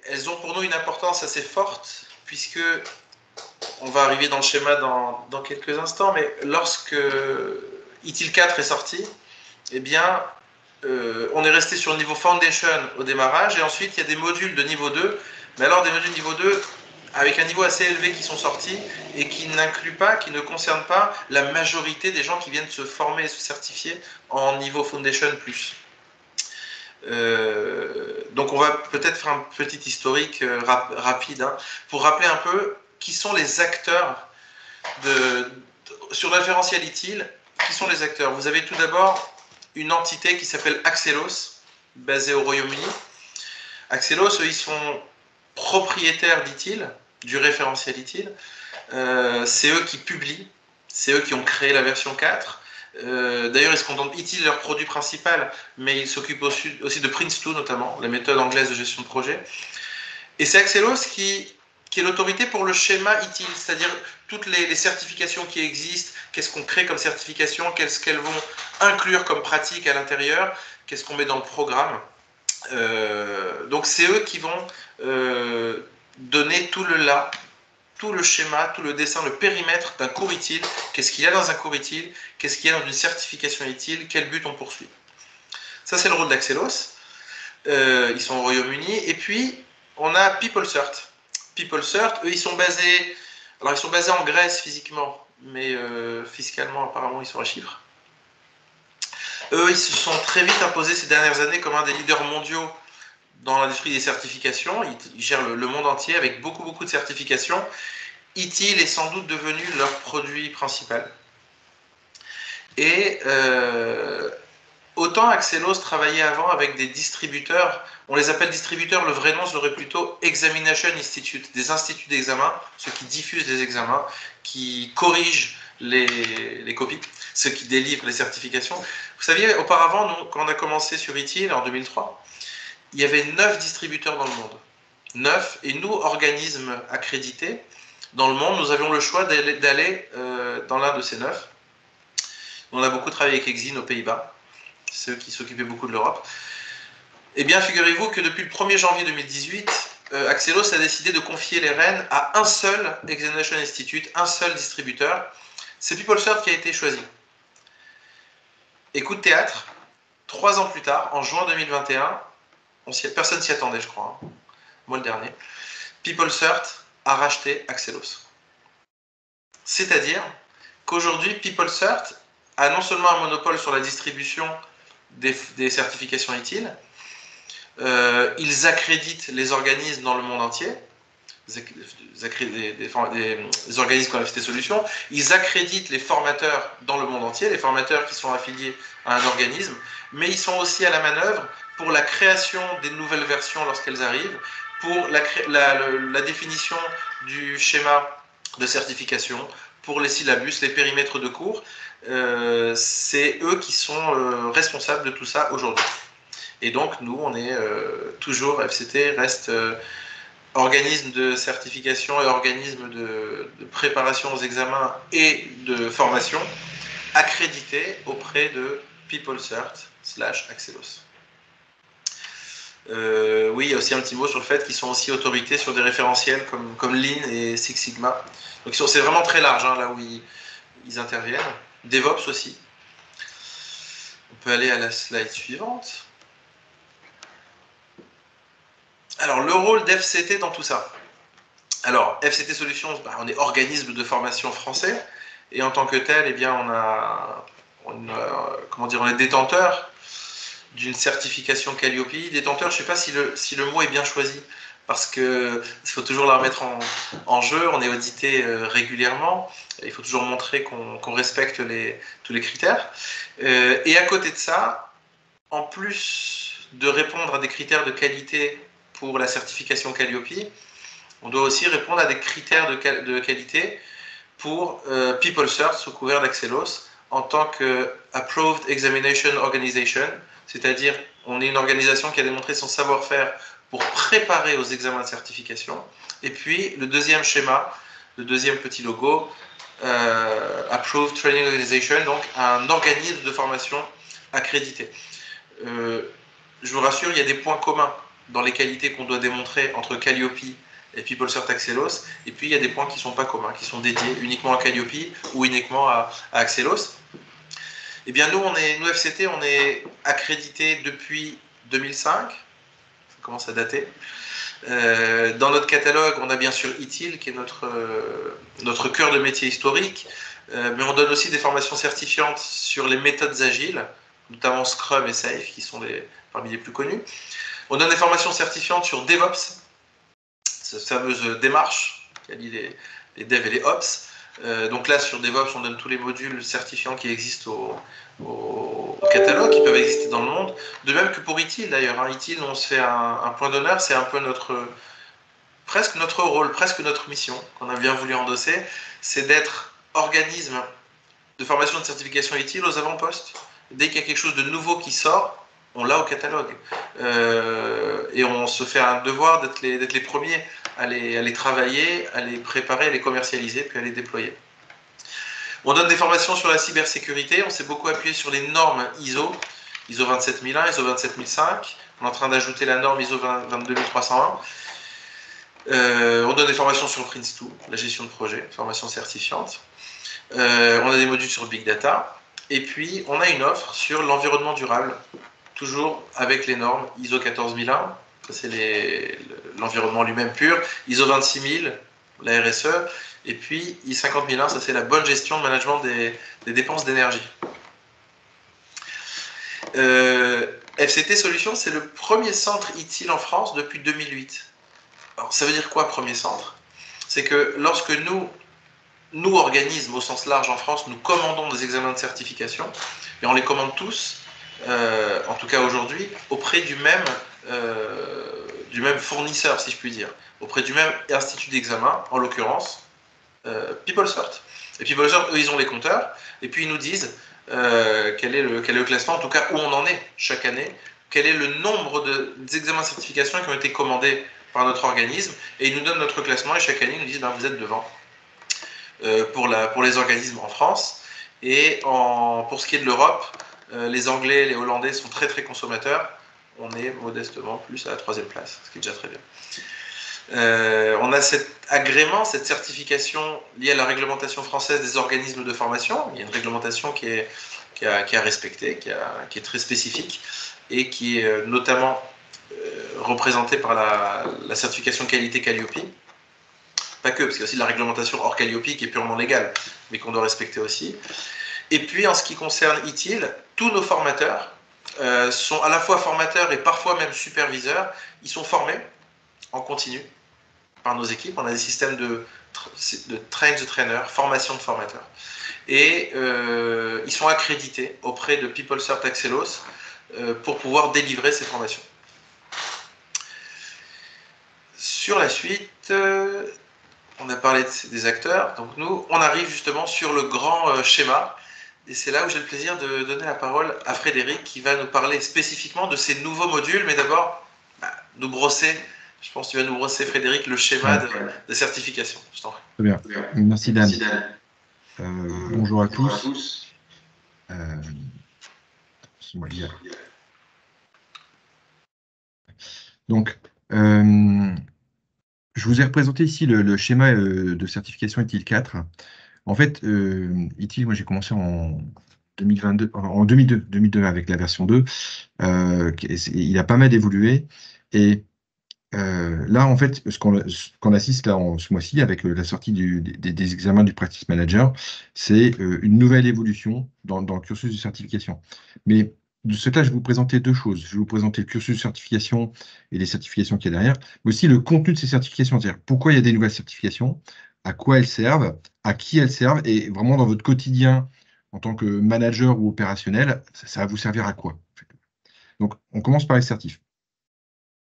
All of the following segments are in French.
elles ont pour nous une importance assez forte, puisque on va arriver dans le schéma dans quelques instants, mais lorsque ITIL 4 est sorti, eh bien, on est resté sur le niveau Foundation au démarrage, et ensuite il y a des modules de niveau 2, mais alors des modules niveau 2 avec un niveau assez élevé qui sont sortis et qui n'incluent pas, qui ne concernent pas la majorité des gens qui viennent se former et se certifier en niveau Foundation+. Donc on va peut-être faire un petit historique rapide hein, pour rappeler un peu qui sont les acteurs sur le référentiel ITIL. Qui sont les acteurs? Vous avez tout d'abord une entité qui s'appelle Axelos, basée au Royaume-Uni. Axelos, eux, ils sont propriétaires d'ITIL, du référentiel ITIL. C'est eux qui publient, c'est eux qui ont créé la version 4. D'ailleurs, ils se contentent ITIL leur produit principal, mais ils s'occupent aussi de Prince2 notamment, la méthode anglaise de gestion de projet. Et c'est Axelos qui est l'autorité pour le schéma ITIL, c'est-à-dire toutes les certifications qui existent, qu'est-ce qu'on crée comme certification, qu'est-ce qu'elles vont inclure comme pratique à l'intérieur, qu'est-ce qu'on met dans le programme. Donc c'est eux qui vont donner tout le schéma, tout le dessin, le périmètre d'un cours ITIL, qu'est-ce qu'il y a dans un cours ITIL, qu'est-ce qu'il y a dans une certification ITIL, quel but on poursuit. Ça c'est le rôle d'Axelos, ils sont au Royaume-Uni, et puis on a PeopleCert. PeopleCert, eux ils sont basés en Grèce physiquement, mais fiscalement apparemment ils sont à Chypre. Eux ils se sont très vite imposés ces dernières années comme un des leaders mondiaux dans l'industrie des certifications. Ils gèrent le monde entier avec beaucoup de certifications. ITIL est sans doute devenu leur produit principal. Et autant Axelos travaillait avant avec des distributeurs, on les appelle distributeurs, le vrai nom serait plutôt Examination Institute, des instituts d'examen, ceux qui diffusent les examens, qui corrigent les copies, ceux qui délivrent les certifications. Vous saviez, auparavant, nous, quand on a commencé sur ITIL en 2003, il y avait 9 distributeurs dans le monde. 9, et nous, organismes accrédités dans le monde, nous avions le choix d'aller dans l'un de ces 9. On a beaucoup travaillé avec Exin aux Pays-Bas, ceux qui s'occupaient beaucoup de l'Europe. Eh bien, figurez-vous que depuis le 1er janvier 2018, Axelos a décidé de confier les rênes à un seul Examination Institute, un seul distributeur. C'est PeopleCert qui a été choisi. Et coup de théâtre, 3 ans plus tard, en juin 2021, personne s'y attendait, je crois, hein. Moi le dernier, PeopleCert a racheté Axelos. C'est-à-dire qu'aujourd'hui, PeopleCert a non seulement un monopole sur la distribution des certifications ITIL, ils accréditent les organismes dans le monde entier, des organismes comme FT Solutions, ils accréditent les formateurs dans le monde entier, les formateurs qui sont affiliés à un organisme, mais ils sont aussi à la manœuvre pour la création des nouvelles versions lorsqu'elles arrivent, pour la définition du schéma de certification, pour les syllabus, les périmètres de cours. C'est eux qui sont responsables de tout ça aujourd'hui. Et donc, nous, on est toujours, FCT reste organisme de certification et organisme de préparation aux examens et de formation accrédité auprès de PeopleCert/Axelos. Oui, il y a aussi un petit mot sur le fait qu'ils sont aussi autorités sur des référentiels comme Lean et Six Sigma. Donc c'est vraiment très large hein, là où ils interviennent. DevOps aussi. On peut aller à la slide suivante. Alors, le rôle d'FCT dans tout ça. Alors, FCT Solutions, on est organisme de formation français, et en tant que tel, eh bien, on est détenteur d'une certification Calliope. Détenteur, je ne sais pas si le mot est bien choisi, parce qu'il faut toujours la remettre en jeu, on est audité régulièrement, il faut toujours montrer qu'on respecte tous les critères. Et à côté de ça, en plus de répondre à des critères de qualité pour la certification Calliope, on doit aussi répondre à des critères de qualité pour PeopleCert sous couvert d'Axelos en tant que Approved Examination Organization, c'est-à-dire on est une organisation qui a démontré son savoir-faire pour préparer aux examens de certification. Et puis le deuxième schéma, le deuxième petit logo, Approved Training Organization, donc un organisme de formation accrédité. Je vous rassure, il y a des points communs dans les qualités qu'on doit démontrer entre Calliope et PeopleCert Axelos, et puis il y a des points qui ne sont pas communs, qui sont dédiés uniquement à Calliope ou uniquement à Axelos. Eh bien, nous FCT, on est accrédité depuis 2005, ça commence à dater. Dans notre catalogue, on a bien sûr ITIL, qui est notre cœur de métier historique, mais on donne aussi des formations certifiantes sur les méthodes agiles, notamment Scrum et Safe, qui sont parmi les plus connus. On donne des formations certifiantes sur DevOps, cette fameuse démarche qui allie les devs et les ops. Donc là, sur DevOps, on donne tous les modules certifiants qui existent au catalogue, qui peuvent exister dans le monde. De même que pour ITIL, d'ailleurs. Hein. ITIL, on se fait un point d'honneur, c'est un peu presque notre rôle, presque notre mission qu'on a bien voulu endosser, c'est d'être organisme de formation de certification ITIL aux avant-postes. Dès qu'il y a quelque chose de nouveau qui sort, on l'a au catalogue. Et on se fait un devoir d'être les premiers à les travailler, à les préparer, à les commercialiser, puis à les déployer. On donne des formations sur la cybersécurité. On s'est beaucoup appuyé sur les normes ISO 27001, ISO 27005. On est en train d'ajouter la norme ISO 22301. On donne des formations sur Prince2, la gestion de projet, formation certifiante. On a des modules sur le Big Data. Et puis, on a une offre sur l'environnement durable, toujours avec les normes ISO 14001, ça c'est l'environnement lui-même pur, ISO 26000, la RSE, et puis ISO 50001, ça c'est la bonne gestion de management des dépenses d'énergie. FCT Solutions, c'est le premier centre ITIL en France depuis 2008. Alors, ça veut dire quoi, premier centre? C'est que lorsque nous, organismes au sens large en France, nous commandons des examens de certification, et on les commande tous, en tout cas aujourd'hui, auprès du même fournisseur, si je puis dire, auprès du même institut d'examen, en l'occurrence, PeopleCert. Et PeopleCert, eux, ils ont les compteurs, et puis ils nous disent quel est le classement, en tout cas où on en est chaque année, quel est le nombre d'examens de certification qui ont été commandés par notre organisme, et ils nous donnent notre classement, et chaque année, ils nous disent ben, vous êtes devant pour les organismes en France. Et pour ce qui est de l'Europe, les Anglais, les Hollandais sont très très consommateurs. On est modestement plus à la 3e place, ce qui est déjà très bien. On a cet agrément, cette certification liée à la réglementation française des organismes de formation. Il y a une réglementation qui est à respecter, qui est très spécifique et qui est notamment représentée par la certification qualité Calliope. Pas que, parce qu'il y a aussi de la réglementation hors Calliope qui est purement légale, mais qu'on doit respecter aussi. Et puis, en ce qui concerne ITIL, tous nos formateurs sont à la fois formateurs et parfois même superviseurs. Ils sont formés en continu par nos équipes. On a des systèmes de train the trainer, formation de formateurs. Et ils sont accrédités auprès de PeopleCert Axelos pour pouvoir délivrer ces formations. Sur la suite, on a parlé des acteurs. Donc nous, on arrive justement sur le grand schéma. Et c'est là où j'ai le plaisir de donner la parole à Frédéric qui va nous parler spécifiquement de ces nouveaux modules. Mais d'abord, nous brosser, je pense que tu vas nous brosser, Frédéric, le schéma de certification. Je t'en prie. Très bien. Merci Dan. Bonjour à tous. Donc, je vous ai représenté ici le schéma de certification ITIL 4. En fait, ITIL, moi j'ai commencé en 2002 avec la version 2. Il a pas mal évolué. Et là, en fait, ce qu'on assiste là ce mois-ci avec la sortie des examens du Practice Manager, c'est une nouvelle évolution dans le cursus de certification. Mais de ce cas, je vais vous présenter deux choses. Je vais vous présenter le cursus de certification et les certifications qu'il y a derrière, mais aussi le contenu de ces certifications, c'est-à-dire pourquoi il y a des nouvelles certifications, à quoi elles servent, à qui elles servent, et vraiment dans votre quotidien en tant que manager ou opérationnel, ça va vous servir à quoi? Donc, on commence par les certifs.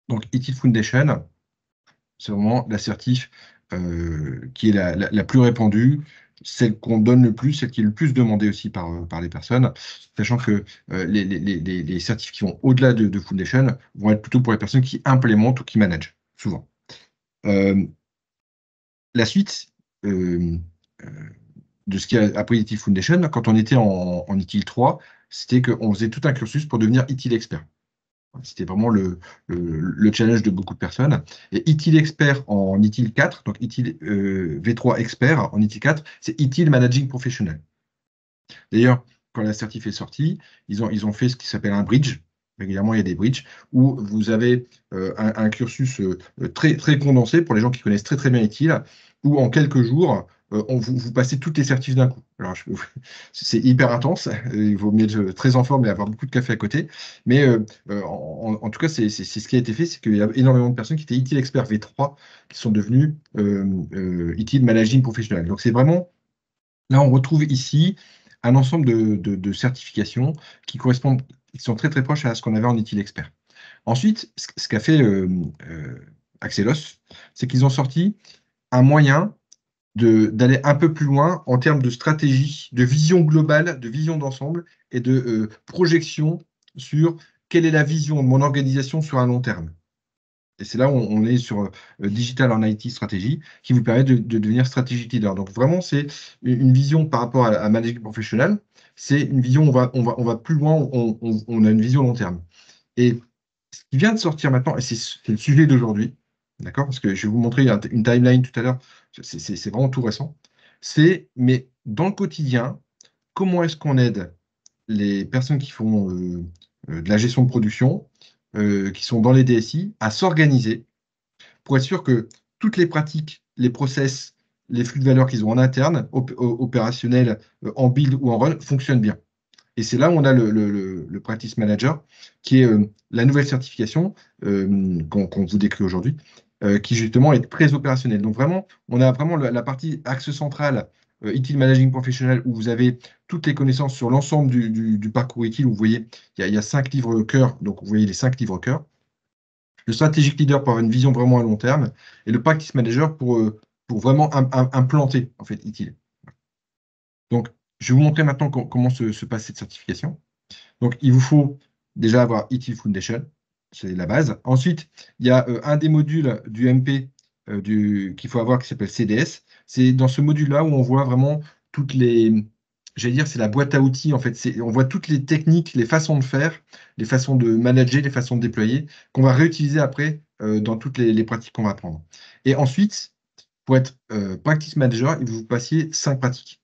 Donc, ITIL Foundation, c'est vraiment l'assertif qui est la plus répandue, celle qu'on donne le plus, celle qui est le plus demandée aussi par les personnes, sachant que les certifs qui vont au-delà de Foundation vont être plutôt pour les personnes qui implémentent ou qui managent, souvent. La suite de ce qui a après ITIL Foundation, quand on était en ITIL 3, c'était qu'on faisait tout un cursus pour devenir ITIL expert. C'était vraiment le challenge de beaucoup de personnes. Et ITIL Expert en ITIL 4, donc ITIL V3 Expert en ITIL 4, c'est ITIL Managing Professional. D'ailleurs, quand la certif est sortie, ils ont fait ce qui s'appelle un bridge. Régulièrement, il y a des bridges où vous avez un cursus très, très condensé pour les gens qui connaissent très, très bien ITIL, où en quelques jours, vous passez toutes les certifs d'un coup. Alors, c'est hyper intense. Il vaut mieux être très en forme et avoir beaucoup de café à côté. Mais en tout cas, c'est ce qui a été fait, c'est qu'il y a énormément de personnes qui étaient ITIL Expert V3 qui sont devenus ITIL Managing Professional. Donc, c'est vraiment, là, on retrouve ici un ensemble de certifications qui correspondent, qui sont très très proches à ce qu'on avait en ITIL Expert. Ensuite, ce qu'a fait Axelos, c'est qu'ils ont sorti un moyen d'aller un peu plus loin en termes de stratégie, de vision globale, de vision d'ensemble et de projection sur quelle est la vision de mon organisation sur un long terme. Et c'est là où on est sur Digital en IT Stratégie, qui vous permet de devenir strategic leader. Donc vraiment, c'est une vision par rapport à Managing Professional. C'est une vision, on va plus loin, on a une vision long terme. Et ce qui vient de sortir maintenant, et c'est le sujet d'aujourd'hui, d'accord? Parce que je vais vous montrer une timeline tout à l'heure, c'est vraiment tout récent. Mais dans le quotidien, comment est-ce qu'on aide les personnes qui font de la gestion de production, qui sont dans les DSI, à s'organiser pour être sûr que toutes les pratiques, les process, les flux de valeur qu'ils ont en interne, opérationnels, en build ou en run, fonctionnent bien. Et c'est là où on a le Practice Manager, qui est la nouvelle certification qu'on vous décrit aujourd'hui, qui justement est très opérationnelle. Donc vraiment, on a vraiment la partie axe central, ITIL Managing Professional, où vous avez toutes les connaissances sur l'ensemble du parcours ITIL, où vous voyez, il y a 5 livres cœur, donc vous voyez les 5 livres cœur. Le strategic leader pour avoir une vision vraiment à long terme, et le practice manager pour vraiment implanter en fait ITIL. Donc, je vais vous montrer maintenant comment se passe cette certification. Donc, il vous faut déjà avoir ITIL Foundation, c'est la base. Ensuite, il y a un des modules du MP qu'il faut avoir qui s'appelle CDS. C'est dans ce module-là où on voit vraiment toutes les, j'allais dire, c'est la boîte à outils en fait. On voit toutes les techniques, les façons de faire, les façons de manager, les façons de déployer, qu'on va réutiliser après dans toutes les pratiques qu'on va apprendre. Et ensuite, pour être practice manager, il vous passiez 5 pratiques.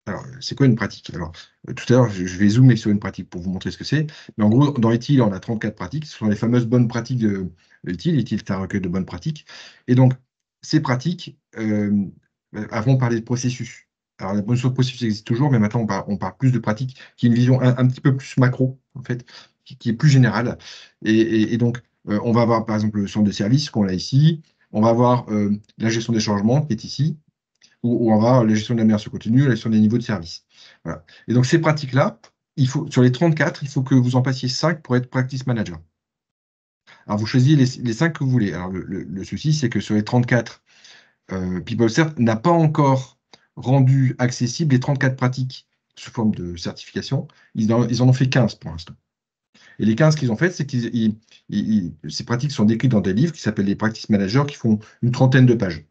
Alors, c'est quoi une pratique? Alors, tout à l'heure, je vais zoomer sur une pratique pour vous montrer ce que c'est. Mais en gros, dans ITIL, on a 34 pratiques. Ce sont les fameuses bonnes pratiques de ITIL. ITIL, c'est un recueil de bonnes pratiques. Et donc, ces pratiques, avant, on parlait de processus. Alors, la notion de processus existe toujours, mais maintenant, on parle plus de pratiques qui est une vision un petit peu plus macro, en fait, qui est plus générale. Et donc, on va avoir, par exemple, le centre de service qu'on a ici. On va avoir la gestion des changements qui est ici où on va avoir la gestion de la meilleure sur continu, la gestion des niveaux de service. Voilà. Et donc, ces pratiques-là, sur les 34, il faut que vous en passiez 5 pour être practice manager. Alors, vous choisissez les 5 que vous voulez. Alors, le souci, c'est que sur les 34, PeopleCert n'a pas encore rendu accessible les 34 pratiques sous forme de certification. Ils en ont fait 15 pour l'instant. Et les 15 qu'ils ont fait, c'est que ces pratiques sont décrites dans des livres qui s'appellent les Practice Managers, qui font une trentaine de pages.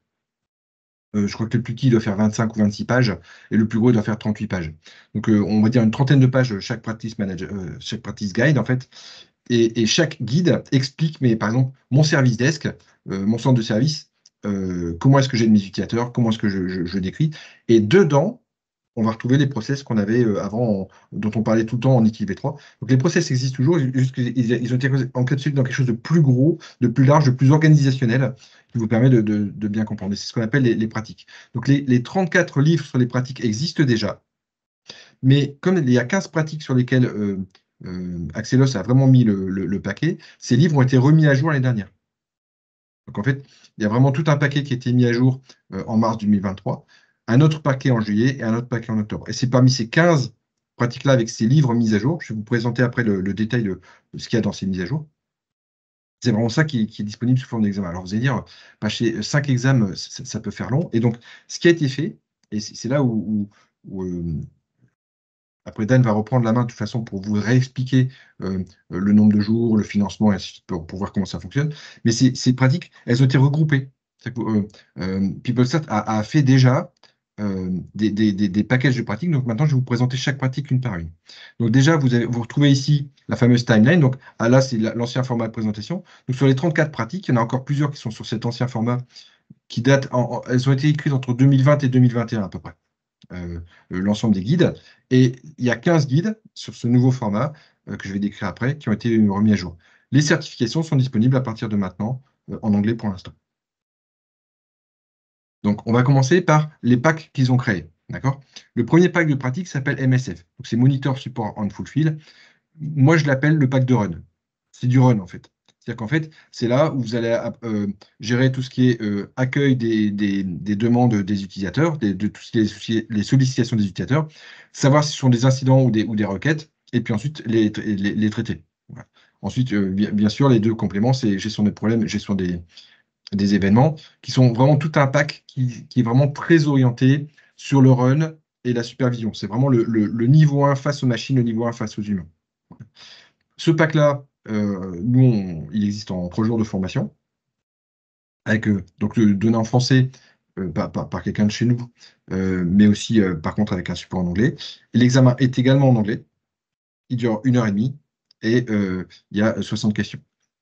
Je crois que le plus petit doit faire 25 ou 26 pages et le plus gros doit faire 38 pages. Donc, on va dire une trentaine de pages chaque practice manager, chaque practice guide, en fait. Et chaque guide explique, mais par exemple, mon service desk, mon centre de service, comment est-ce que j'aide mes utilisateurs, comment est-ce que je décris. Et dedans, on va retrouver les process qu'on avait avant, dont on parlait tout le temps en ITIL V3. Donc les process existent toujours, juste qu'ils ont été encapsulés dans quelque chose de plus gros, de plus large, de plus organisationnel, qui vous permet de bien comprendre. C'est ce qu'on appelle les pratiques. Donc les 34 livres sur les pratiques existent déjà, mais comme il y a 15 pratiques sur lesquelles Axelos a vraiment mis le paquet, ces livres ont été remis à jour l'année dernière. Donc en fait, il y a vraiment tout un paquet qui a été mis à jour en mars 2023, un autre paquet en juillet et un autre paquet en octobre. Et c'est parmi ces 15 pratiques-là avec ces livres mis à jour, je vais vous présenter après le détail de ce qu'il y a dans ces mises à jour. C'est vraiment ça qui est disponible sous forme d'examen. Alors vous allez dire, chez 5 examens, ça peut faire long. Et donc, ce qui a été fait, et c'est là où après, Dan va reprendre la main de toute façon pour vous réexpliquer le nombre de jours, le financement, et ainsi de suite, pour voir comment ça fonctionne. Mais ces pratiques, elles ont été regroupées. PeopleCert a fait déjà des packages de pratiques. Donc maintenant, je vais vous présenter chaque pratique une par une. Donc déjà, vous retrouvez ici la fameuse timeline. Donc là, c'est l'ancien format de présentation. Donc sur les 34 pratiques, il y en a encore plusieurs qui sont sur cet ancien format qui datent, elles ont été écrites entre 2020 et 2021 à peu près, l'ensemble des guides. Et il y a 15 guides sur ce nouveau format que je vais décrire après, qui ont été remis à jour. Les certifications sont disponibles à partir de maintenant, en anglais pour l'instant. Donc, on va commencer par les packs qu'ils ont créés. D'accord? Le premier pack de pratique s'appelle MSF. Donc, c'est Monitor Support and Fulfill. Moi, je l'appelle le pack de run. C'est du run, en fait. C'est-à-dire qu'en fait, c'est là où vous allez gérer tout ce qui est accueil des demandes des utilisateurs, de tout ce qui est les sollicitations des utilisateurs, savoir si ce sont des incidents ou des requêtes, et puis ensuite les traiter. Voilà. Ensuite, bien sûr, les deux compléments, c'est gestion des problèmes, gestion des événements, qui sont vraiment tout un pack qui est vraiment très orienté sur le run et la supervision. C'est vraiment le niveau 1 face aux machines, le niveau 1 face aux humains. Ce pack-là, il existe en 3 jours de formation, avec donc donné en français par quelqu'un de chez nous, mais aussi par contre avec un support en anglais. L'examen est également en anglais. Il dure 1h30 et il y a 60 questions.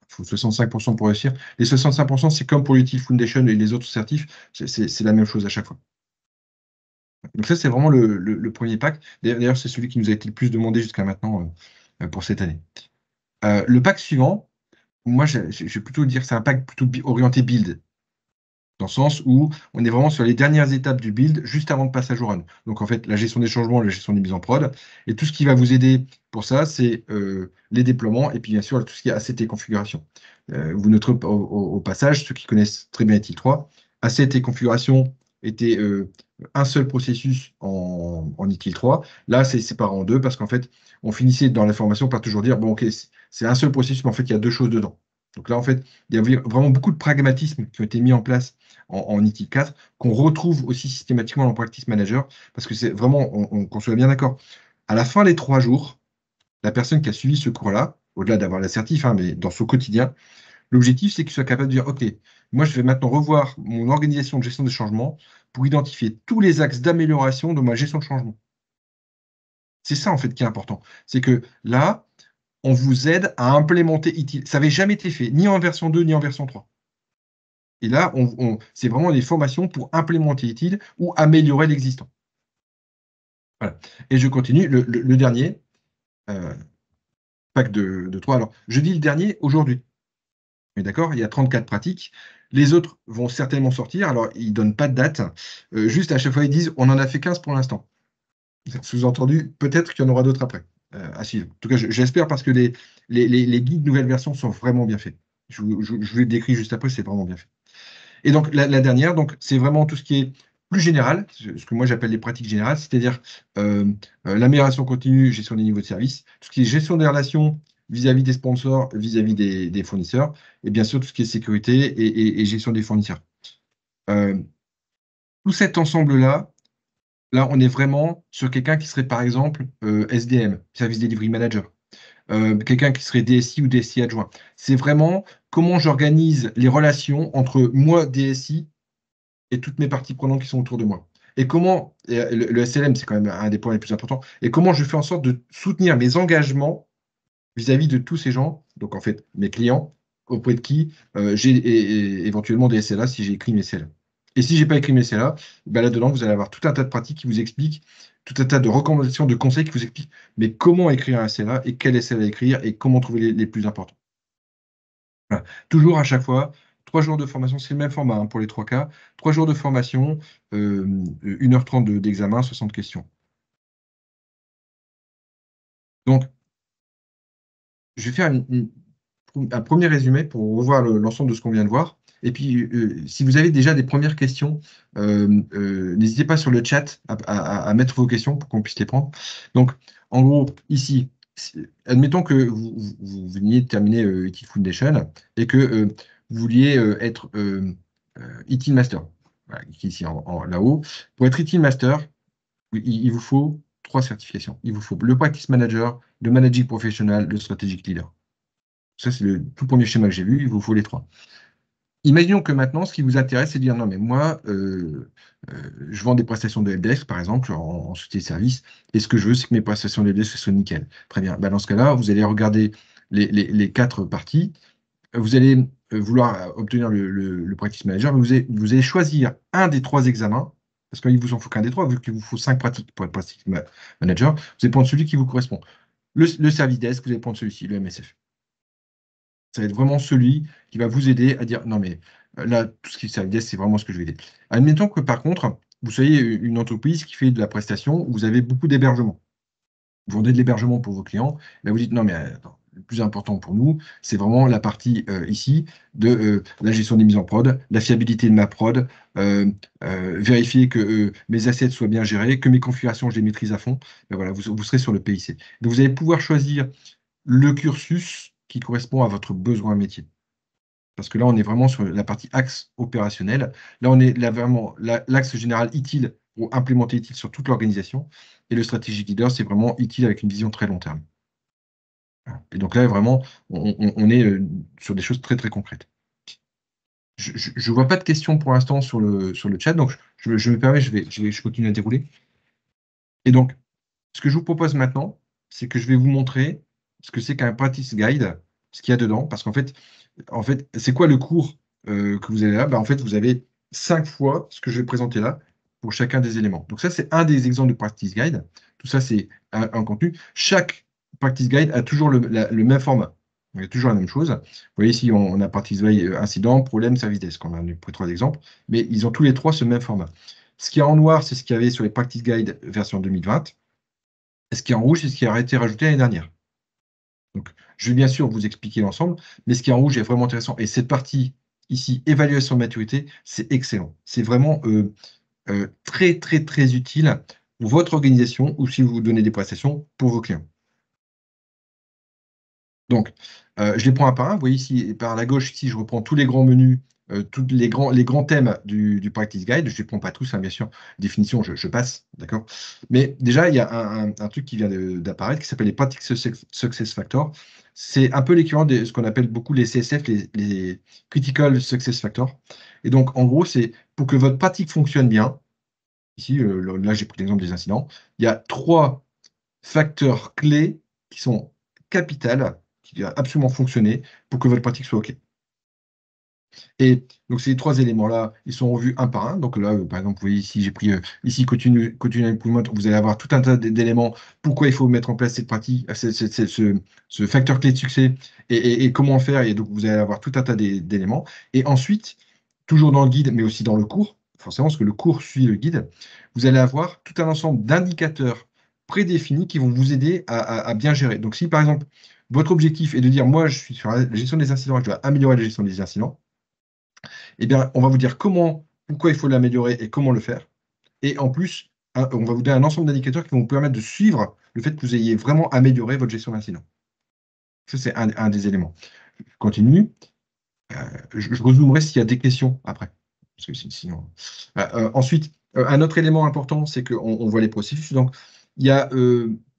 Il faut 65% pour réussir. Les 65%, c'est comme pour l'UTIL Foundation et les autres certifs, c'est la même chose à chaque fois. Donc ça, c'est vraiment le premier pack. D'ailleurs, c'est celui qui nous a été le plus demandé jusqu'à maintenant pour cette année. Le pack suivant, moi, je vais plutôt dire que c'est un pack plutôt orienté build, dans le sens où on est vraiment sur les dernières étapes du build, juste avant le passage au run. Donc en fait, la gestion des changements, la gestion des mises en prod, et tout ce qui va vous aider pour ça, c'est les déploiements, et puis bien sûr, tout ce qui est ACT configuration. Vous noterez au passage, ceux qui connaissent très bien ETIL 3, ACT configuration était un seul processus en ETIL 3. Là, c'est séparé en deux, parce qu'en fait, on finissait dans la formation par toujours dire, bon, ok, c'est un seul processus, mais en fait, il y a deux choses dedans. Donc là, en fait, il y avait vraiment beaucoup de pragmatismes qui ont été mis en place en ITIL 4, qu'on retrouve aussi systématiquement en Practice Manager, parce que c'est vraiment, qu'on soit bien d'accord, à la fin des 3 jours, la personne qui a suivi ce cours-là, au-delà d'avoir l'assertif, hein, mais dans son quotidien, l'objectif, c'est qu'il soit capable de dire, OK, moi, je vais maintenant revoir mon organisation de gestion des changements pour identifier tous les axes d'amélioration de ma gestion de changement. C'est ça, en fait, qui est important. C'est que là, on vous aide à implémenter ITIL. Ça n'avait jamais été fait, ni en version 2, ni en version 3. Et là, c'est vraiment des formations pour implémenter ITIL ou améliorer l'existant. Voilà. Et je continue. Le dernier, pack de 3. Alors, je dis le dernier aujourd'hui. D'accord? Il y a 34 pratiques. Les autres vont certainement sortir. Alors, ils ne donnent pas de date. Juste à chaque fois, ils disent on en a fait 15 pour l'instant. Sous-entendu, peut-être qu'il y en aura d'autres après. À suivre. En tout cas, j'espère parce que les guides nouvelles versions sont vraiment bien faits. Je vous le décris juste après, c'est vraiment bien fait. Et donc, la dernière, donc, c'est vraiment tout ce qui est plus général, ce que moi j'appelle les pratiques générales, c'est-à-dire l'amélioration continue, gestion des niveaux de service, tout ce qui est gestion des relations vis-à-vis des sponsors, vis-à-vis des fournisseurs, et bien sûr tout ce qui est sécurité et gestion des fournisseurs. Tout cet ensemble-là, là, on est vraiment sur quelqu'un qui serait par exemple SDM, Service Delivery Manager. Quelqu'un qui serait DSI ou DSI adjoint. C'est vraiment comment j'organise les relations entre moi, DSI, et toutes mes parties prenantes qui sont autour de moi. Et comment, le SLM, c'est quand même un des points les plus importants, et comment je fais en sorte de soutenir mes engagements vis-à-vis de tous ces gens, donc en fait mes clients, auprès de qui j'ai éventuellement des SLA si j'ai écrit mes SLA. Et si je n'ai pas écrit mes SLA, ben là-dedans, vous allez avoir tout un tas de pratiques qui vous expliquent, tout un tas de recommandations, de conseils qui vous expliquent, mais comment écrire un SLA et quel SLA écrire et comment trouver les plus importants. Voilà. Toujours à chaque fois, 3 jours de formation, c'est le même format hein, pour les 3 cas. 3 jours de formation, 1h30 d'examen, 60 questions. Donc, je vais faire un premier résumé pour revoir l'ensemble de ce qu'on vient de voir. Et puis, si vous avez déjà des premières questions, n'hésitez pas sur le chat à mettre vos questions pour qu'on puisse les prendre. Donc, en gros, ici, admettons que vous veniez de terminer ETIL Foundation et que vous vouliez être ETIL Master, voilà, qui est ici là-haut. Pour être ETIL Master, il vous faut 3 certifications. Il vous faut le Practice Manager, le Managing Professional, le Strategic Leader. Ça, c'est le tout premier schéma que j'ai vu. Il vous faut les 3. Imaginons que maintenant, ce qui vous intéresse, c'est de dire, non, mais moi, je vends des prestations de helpdesk, par exemple, en société de service, et ce que je veux, c'est que mes prestations de helpdesk soient nickel. Très bien. Bah, dans ce cas-là, vous allez regarder les quatre parties. Vous allez vouloir obtenir le practice manager, mais vous allez choisir un des trois examens, parce qu'il vous en faut qu'un des trois, vu qu'il vous faut 5 pratiques pour être practice manager. Vous allez prendre celui qui vous correspond. Le service desk, vous allez prendre celui-ci, le MSF. Ça va être vraiment celui qui va vous aider à dire non, mais là, tout ce qui est service desk, c'est vraiment ce que je vais aider. Admettons que par contre, vous soyez une entreprise qui fait de la prestation où vous avez beaucoup d'hébergement. Vous vendez de l'hébergement pour vos clients. Là, vous dites non, mais attends, le plus important pour nous, c'est vraiment la partie ici de la gestion des mises en prod, la fiabilité de ma prod, vérifier que mes assets soient bien gérés, que mes configurations, je les maîtrise à fond. Ben voilà, vous serez sur le PIC. Donc, vous allez pouvoir choisir le cursus qui correspond à votre besoin métier. Parce que là, on est vraiment sur la partie axe opérationnel. Là, on est là vraiment l'axe général utile pour implémenter utile sur toute l'organisation. Et le strategic leader, c'est vraiment utile avec une vision très long terme. Et donc là, vraiment, on est sur des choses très, très concrètes. Je ne vois pas de questions pour l'instant sur le chat, donc je me permets, je continue à dérouler. Et donc, ce que je vous propose maintenant, c'est que je vais vous montrer ce que c'est qu'un practice guide, ce qu'il y a dedans, parce qu'en fait, c'est quoi le cours que vous avez là? En fait, vous avez 5 fois ce que je vais présenter là pour chacun des éléments. Donc ça, c'est un des exemples de practice guide. Tout ça, c'est un contenu. Chaque practice guide a toujours le même format. Il y a toujours la même chose. Vous voyez ici, on a practice guide incident, problème, service desk. On a pris 3 exemples, mais ils ont tous les 3 ce même format. Ce qui est en noir, c'est ce qu'il y avait sur les practice guide version 2020. Et ce qui est en rouge, c'est ce qui a été rajouté l'année dernière. Donc, je vais bien sûr vous expliquer l'ensemble, mais ce qui est en rouge est vraiment intéressant. Et cette partie ici, évaluation de maturité, c'est excellent. C'est vraiment très, très, très utile pour votre organisation ou si vous donnez des prestations pour vos clients. Donc, je les prends un par un. Vous voyez ici, par la gauche, ici, je reprends tous les grands menus, tous les grands thèmes du Practice Guide. Je ne les prends pas tous, hein, bien sûr. Définition, je passe, d'accord? Mais déjà, il y a un truc qui vient d'apparaître qui s'appelle les Practice Success Factors. C'est un peu l'équivalent de ce qu'on appelle beaucoup les CSF, les Critical Success Factors. Et donc, en gros, c'est pour que votre pratique fonctionne bien. Ici, là, j'ai pris l'exemple des incidents. Il y a 3 facteurs clés qui sont capitales, qui doivent absolument fonctionner pour que votre pratique soit OK. Et donc, ces 3 éléments-là, ils sont revus un par un. Donc là, par exemple, vous voyez ici, j'ai pris ici Continue Improvement. Vous allez avoir tout un tas d'éléments. Pourquoi il faut mettre en place cette pratique, ce facteur clé de succès et comment faire. Et donc, vous allez avoir tout un tas d'éléments. Et ensuite, toujours dans le guide, mais aussi dans le cours, forcément, parce que le cours suit le guide, vous allez avoir tout un ensemble d'indicateurs prédéfinis qui vont vous aider à bien gérer. Donc, si par exemple, votre objectif est de dire, moi, je suis sur la gestion des incidents, je dois améliorer la gestion des incidents, eh bien, on va vous dire pourquoi il faut l'améliorer et comment le faire. Et en plus, on va vous donner un ensemble d'indicateurs qui vont vous permettre de suivre le fait que vous ayez vraiment amélioré votre gestion d'incident. Ça, c'est un des éléments. Je continue. Je résumerai s'il y a des questions après. Parce que sinon... ensuite, un autre élément important, c'est qu'on voit les processus. Donc, il y a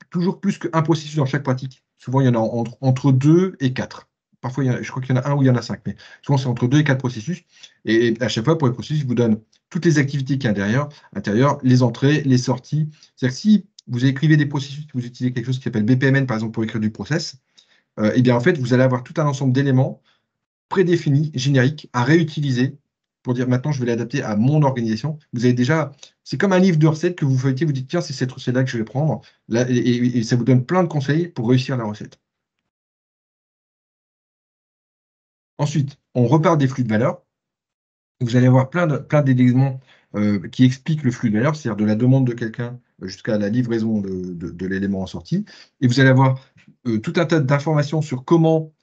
toujours plus qu'un processus dans chaque pratique. Souvent, il y en a entre 2 et 4. Parfois, je crois qu'il y en a un ou il y en a 5, mais souvent, c'est entre 2 et 4 processus. Et à chaque fois, pour les processus, je vous donne toutes les activités qu'il y a derrière, l'intérieur, les entrées, les sorties. C'est-à-dire que si vous écrivez des processus, vous utilisez quelque chose qui s'appelle BPMN, par exemple, pour écrire du process, eh bien, en fait, vous allez avoir tout un ensemble d'éléments prédéfinis, génériques, à réutiliser pour dire maintenant je vais l'adapter à mon organisation. Vous avez déjà, c'est comme un livre de recettes que vous feuilletez, vous dites tiens, c'est cette recette-là que je vais prendre, là, et ça vous donne plein de conseils pour réussir la recette. Ensuite, on repart des flux de valeur. Vous allez avoir plein d'éléments qui expliquent le flux de valeur, c'est-à-dire de la demande de quelqu'un jusqu'à la livraison de l'élément en sortie. Et vous allez avoir tout un tas d'informations sur comment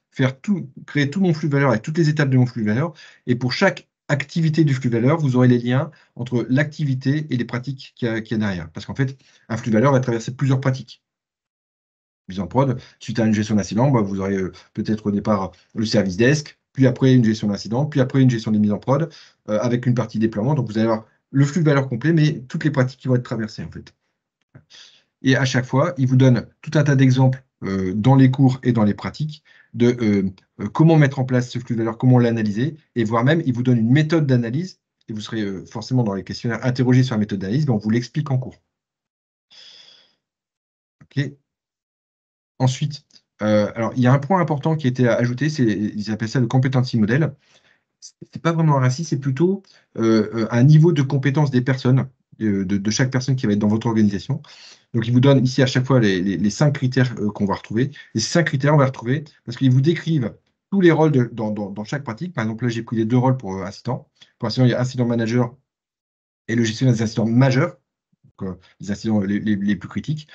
créer tout mon flux de valeur avec toutes les étapes de mon flux de valeur. Et pour chaque activité du flux de valeur, vous aurez les liens entre l'activité et les pratiques qu'il y a derrière. Parce qu'en fait, un flux de valeur va traverser plusieurs pratiques. Mise en prod, suite à une gestion d'incident, vous aurez peut-être au départ le service desk, puis après une gestion d'incident, puis après une gestion des mises en prod, avec une partie déploiement. Donc vous allez avoir le flux de valeur complet, mais toutes les pratiques qui vont être traversées en fait. Et à chaque fois, il vous donne tout un tas d'exemples dans les cours et dans les pratiques comment mettre en place ce flux de valeur, comment l'analyser, et voire même, il vous donne une méthode d'analyse, et vous serez forcément dans les questionnaires interrogés sur la méthode d'analyse, mais on vous l'explique en cours. OK. Ensuite, alors, il y a un point important qui a été ajouté, ils appellent ça le competency model. Ce n'est pas vraiment un RSI, c'est plutôt un niveau de compétence des personnes, de chaque personne qui va être dans votre organisation. Donc, il vous donne ici à chaque fois les 5 critères qu'on va retrouver. Et ces 5 critères, on va retrouver parce qu'ils vous décrivent tous les rôles dans chaque pratique. Par exemple, là, j'ai pris les 2 rôles pour assistant. Pour assistant, il y a incident manager et le gestionnaire des incidents majeurs, donc, les incidents les plus critiques.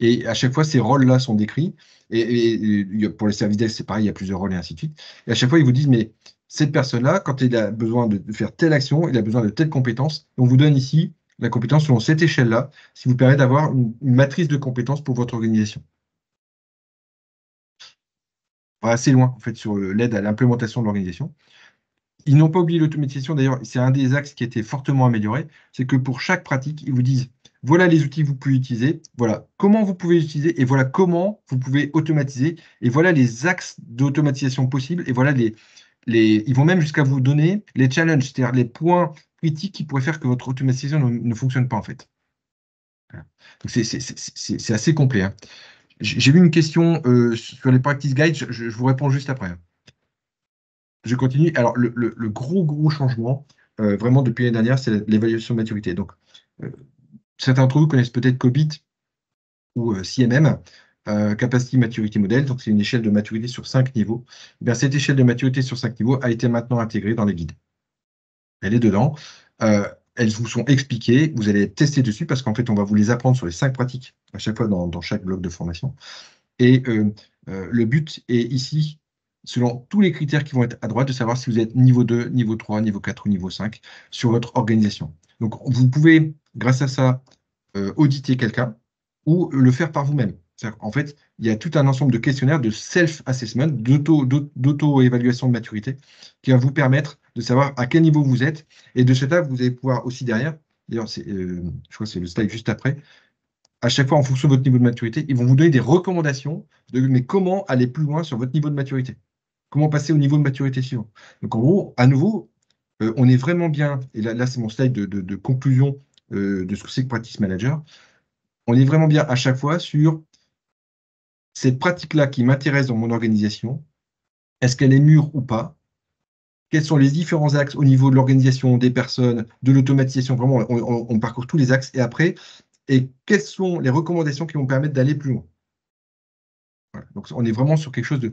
Et à chaque fois, ces rôles-là sont décrits. Et pour les services desk, c'est pareil, il y a plusieurs rôles et ainsi de suite. Et à chaque fois, ils vous disent, mais cette personne-là, quand il a besoin de faire telle action, il a besoin de telle compétence. On vous donne ici la compétence selon cette échelle-là, ce qui vous permet d'avoir une matrice de compétences pour votre organisation. On va assez loin, en fait, sur l'aide à l'implémentation de l'organisation. Ils n'ont pas oublié l'automatisation, d'ailleurs, c'est un des axes qui a été fortement amélioré, c'est que pour chaque pratique, ils vous disent, voilà les outils que vous pouvez utiliser, voilà comment vous pouvez utiliser, et voilà comment vous pouvez automatiser, et voilà les axes d'automatisation possibles, et voilà ils vont même jusqu'à vous donner les challenges, c'est-à-dire les points critiques qui pourraient faire que votre automatisation ne fonctionne pas, en fait. Voilà. Donc, c'est assez complet, hein. J'ai vu une question sur les practice guides, je vous réponds juste après, hein. Je continue. Alors, le gros changement, vraiment depuis l'année dernière, c'est l'évaluation de maturité. Donc, euh, certains d'entre vous connaissent peut-être COBIT ou CMM, Capacity Maturity Model. Donc, c'est une échelle de maturité sur 5 niveaux. Eh bien, cette échelle de maturité sur 5 niveaux a été maintenant intégrée dans les guides. Elle est dedans. Elles vous sont expliquées. Vous allez tester dessus parce qu'en fait, on va vous les apprendre sur les 5 pratiques à chaque fois dans chaque bloc de formation. Et le but est ici, selon tous les critères qui vont être à droite, de savoir si vous êtes niveau 2, niveau 3, niveau 4 ou niveau 5 sur votre organisation. Donc, vous pouvez, grâce à ça, auditer quelqu'un ou le faire par vous-même. En fait, il y a tout un ensemble de questionnaires de self-assessment, d'auto-évaluation de maturité, qui va vous permettre de savoir à quel niveau vous êtes. Et de ce là, vous allez pouvoir aussi derrière, d'ailleurs, je crois que c'est le slide juste après, à chaque fois, en fonction de votre niveau de maturité, ils vont vous donner des recommandations de mais comment aller plus loin sur votre niveau de maturité. Comment passer au niveau de maturité suivant. Donc, en gros, à nouveau, on est vraiment bien, et là c'est mon slide de conclusion de ce que c'est que Practice Manager. On est vraiment bien à chaque fois sur cette pratique-là qui m'intéresse dans mon organisation. Est-ce qu'elle est mûre ou pas? Quels sont les différents axes au niveau de l'organisation, des personnes, de l'automatisation? Vraiment, on parcourt tous les axes. Et après, quelles sont les recommandations qui vont permettre d'aller plus loin? Voilà. Donc, on est vraiment sur quelque chose de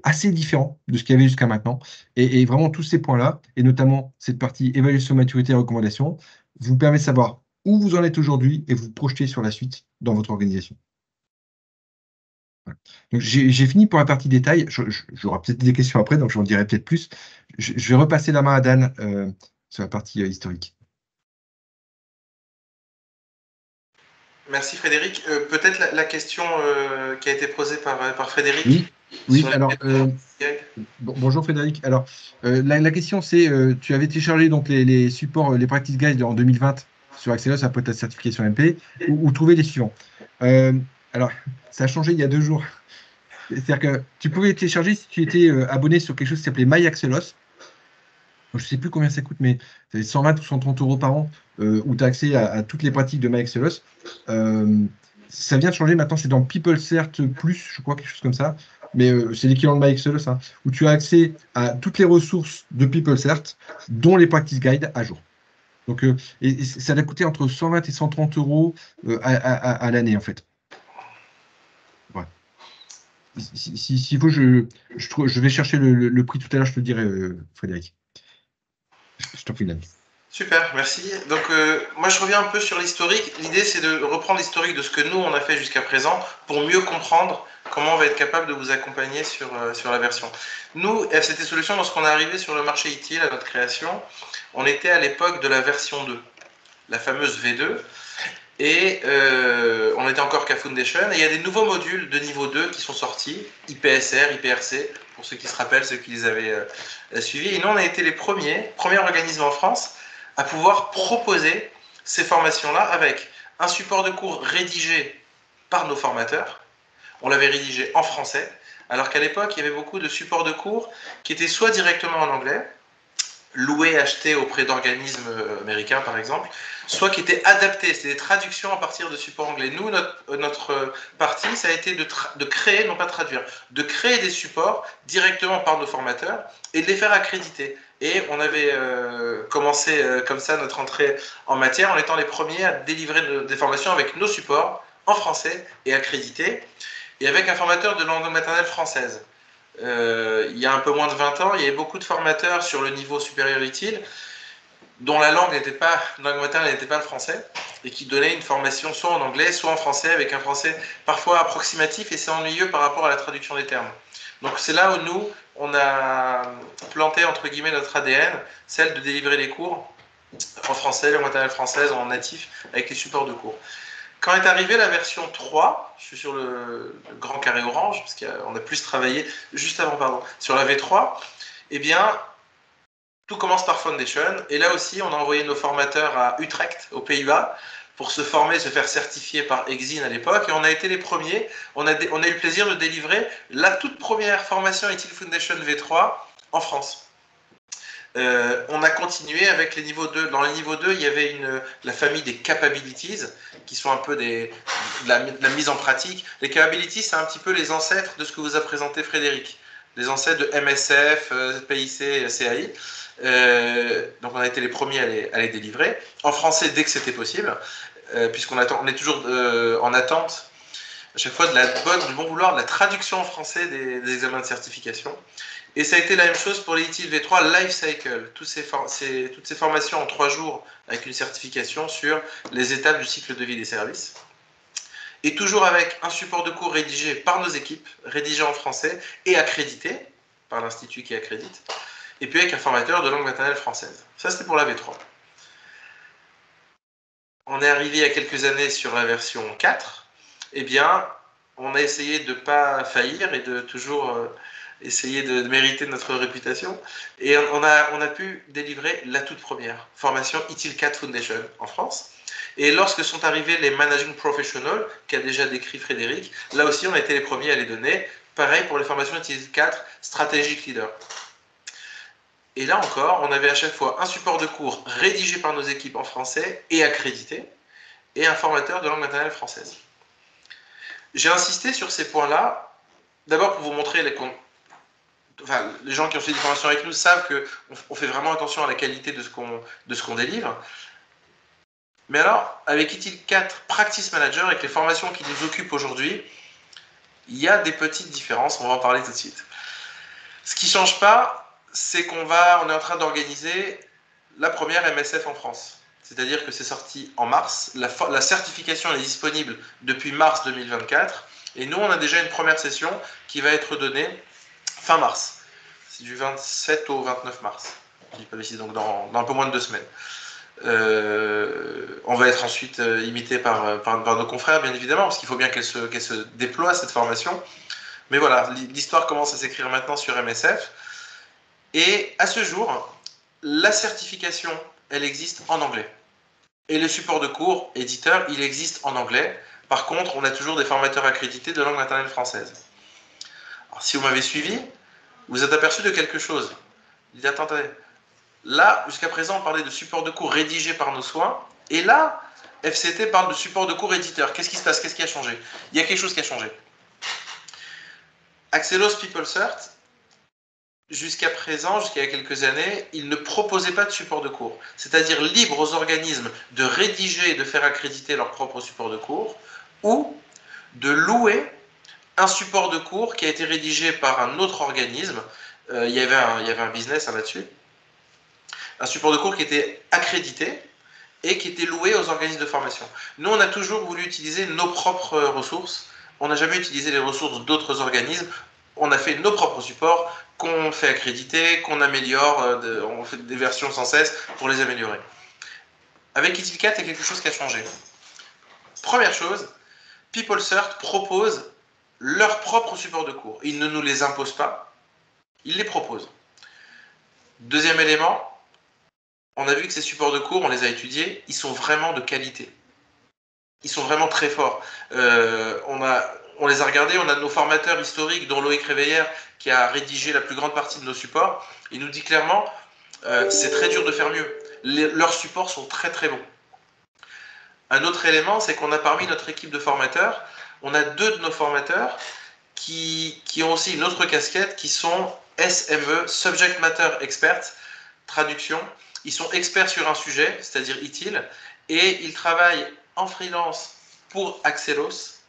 assez différent de ce qu'il y avait jusqu'à maintenant. Et vraiment, tous ces points-là, et notamment cette partie évaluation, maturité et recommandation, vous permet de savoir où vous en êtes aujourd'hui et vous projeter sur la suite dans votre organisation. Voilà. Donc, j'ai fini pour la partie détail. J'aurai peut-être des questions après, donc j'en dirai peut-être plus. Je vais repasser la main à Dan sur la partie historique. Merci Frédéric. Peut-être la question qui a été posée par Frédéric. Oui, alors, bonjour Frédéric. Alors, la question c'est, tu avais téléchargé donc les supports, les practice guides en 2020 sur Axelos après ta certification MP, ou trouver les suivants. Alors, ça a changé il y a 2 jours. C'est-à-dire que tu pouvais les télécharger si tu étais abonné sur quelque chose qui s'appelait MyAxelos. Je ne sais plus combien ça coûte, mais c'est 120 ou 130 euros par an où tu as accès à toutes les pratiques de MyAxelos. Ça vient de changer maintenant, c'est dans PeopleCert Plus, je crois, quelque chose comme ça. Mais c'est l'équivalent de MyAxelos, hein, où tu as accès à toutes les ressources de PeopleCert, dont les practice guides à jour. Donc, et ça va coûter entre 120 et 130 euros à l'année, en fait. Voilà. S'il faut, je vais chercher le prix tout à l'heure, je te le dirai, Frédéric. Je t'en prie, Dan. Super, merci. Donc, moi, je reviens un peu sur l'historique. L'idée, c'est de reprendre l'historique de ce que nous, on a fait jusqu'à présent pour mieux comprendre comment on va être capable de vous accompagner sur la version. Nous, FCT Solutions, lorsqu'on est arrivé sur le marché ITIL à notre création, on était à l'époque de la version 2, la fameuse V2. Et on était encore qu'à Foundation. Et il y a des nouveaux modules de niveau 2 qui sont sortis, IPSR, IPRC, pour ceux qui se rappellent, ceux qui les avaient suivis. Et nous, on a été les premiers organismes en France à pouvoir proposer ces formations-là avec un support de cours rédigé par nos formateurs. On l'avait rédigé en français, Alors qu'à l'époque, il y avait beaucoup de supports de cours qui étaient soit directement en anglais, loués, achetés auprès d'organismes américains par exemple, soit qui étaient adaptés, c'était des traductions à partir de supports anglais. Nous, notre partie, ça a été de créer, non pas traduire, de créer des supports directement par nos formateurs et de les faire accréditer. Et on avait commencé comme ça notre entrée en matière en étant les premiers à délivrer des formations avec nos supports en français et accrédités, et avec un formateur de langue maternelle française. Il y a un peu moins de 20 ans, il y avait beaucoup de formateurs sur le niveau supérieur utile dont la langue maternelle n'était pas le français et qui donnaient une formation soit en anglais, soit en français, avec un français parfois approximatif, et c'est ennuyeux par rapport à la traduction des termes. Donc c'est là où nous, on a planté entre guillemets notre ADN, celle de délivrer les cours en français, langue maternelle française, en natif, avec les supports de cours. Quand est arrivée la version 3, je suis sur le grand carré orange, parce qu'on a plus travaillé juste avant, pardon, sur la V3, eh bien, tout commence par Foundation. Et là aussi, on a envoyé nos formateurs à Utrecht, aux Pays-Bas, pour se former, se faire certifier par Exin à l'époque. Et on a été les premiers. On a eu le plaisir de délivrer la toute première formation ITIL Foundation V3 en France. On a continué avec les niveaux 2. Dans les niveaux 2, il y avait la famille des capabilities, qui sont un peu de la mise en pratique. Les capabilities, c'est un petit peu les ancêtres de ce que vous a présenté Frédéric. Les ancêtres de MSF, PIC, CAI. Donc on a été les premiers à les délivrer, en français dès que c'était possible, puisqu'on est toujours en attente à chaque fois du bon vouloir de la traduction en français des examens de certification. Et ça a été la même chose pour les ITIL V3 Life Cycle, toutes ces formations en 3 jours avec une certification sur les étapes du cycle de vie des services. Et toujours avec un support de cours rédigé par nos équipes, rédigé en français et accrédité par l'institut qui accrédite, et puis avec un formateur de langue maternelle française. Ça, c'était pour la V3. On est arrivé il y a quelques années sur la version 4. Eh bien, on a essayé de ne pas faillir et de toujours essayer de mériter notre réputation. Et on a pu délivrer la toute première formation ITIL 4 Foundation en France. Et lorsque sont arrivés les Managing Professionals, qu'a déjà décrit Frédéric, là aussi on a été les premiers à les donner. Pareil pour les formations ITIL 4 Strategic Leader. Et là encore, on avait à chaque fois un support de cours rédigé par nos équipes en français et accrédité, et un formateur de langue maternelle française. J'ai insisté sur ces points-là, d'abord pour vous montrer les gens qui ont fait des formations avec nous savent qu'on fait vraiment attention à la qualité de ce qu'on délivre. Mais alors, avec ITIL 4 Practice Manager, avec les formations qui nous occupent aujourd'hui, il y a des petites différences, on va en parler tout de suite. Ce qui ne change pas, c'est qu'on est en train d'organiser la première MSF en France. C'est-à-dire que c'est sorti en mars. La certification est disponible depuis mars 2024. Et nous, on a déjà une première session qui va être donnée fin mars. C'est du 27 au 29 mars. Je dis pas ici, donc dans un peu moins de 2 semaines. On va être ensuite imité par nos confrères, bien évidemment, parce qu'il faut bien qu'elle se déploie, cette formation. Mais voilà, l'histoire commence à s'écrire maintenant sur MSF. Et à ce jour, la certification, elle existe en anglais. Et le support de cours, éditeur, il existe en anglais. Par contre, on a toujours des formateurs accrédités de langue maternelle française. Alors, si vous m'avez suivi, vous êtes aperçu de quelque chose. Vous dites, attendez, là, jusqu'à présent, on parlait de support de cours rédigé par nos soins. Et là, FCT parle de support de cours éditeur. Qu'est-ce qui se passe? Qu'est-ce qui a changé? Il y a quelque chose qui a changé. Axelos PeopleCert, jusqu'à présent, jusqu'à il y a quelques années, ils ne proposaient pas de support de cours. C'est-à-dire libre aux organismes de rédiger et de faire accréditer leur propre support de cours, ou de louer un support de cours qui a été rédigé par un autre organisme. Il y avait un business là-dessus. Un support de cours qui était accrédité et qui était loué aux organismes de formation. Nous, on a toujours voulu utiliser nos propres ressources. On n'a jamais utilisé les ressources d'autres organismes. On a fait nos propres supports qu'on fait accréditer, qu'on améliore, on fait des versions sans cesse pour les améliorer. Avec ITIL 4, il y a quelque chose qui a changé. Première chose, PeopleCert propose leur propre support de cours. Ils ne nous les imposent pas, ils les proposent. Deuxième élément, on a vu que ces supports de cours, on les a étudiés, ils sont vraiment de qualité. Ils sont vraiment très forts. On on les a regardés, on a nos formateurs historiques, dont Loïc Réveillère, qui a rédigé la plus grande partie de nos supports. Il nous dit clairement, c'est très dur de faire mieux. Leurs supports sont très très bons. Un autre élément, c'est qu'on a parmi notre équipe de formateurs, on a 2 de nos formateurs qui ont aussi une autre casquette, qui sont SME, Subject Matter Experts, traduction. Ils sont experts sur un sujet, c'est-à-dire ITIL, et ils travaillent en freelance pour Axelos,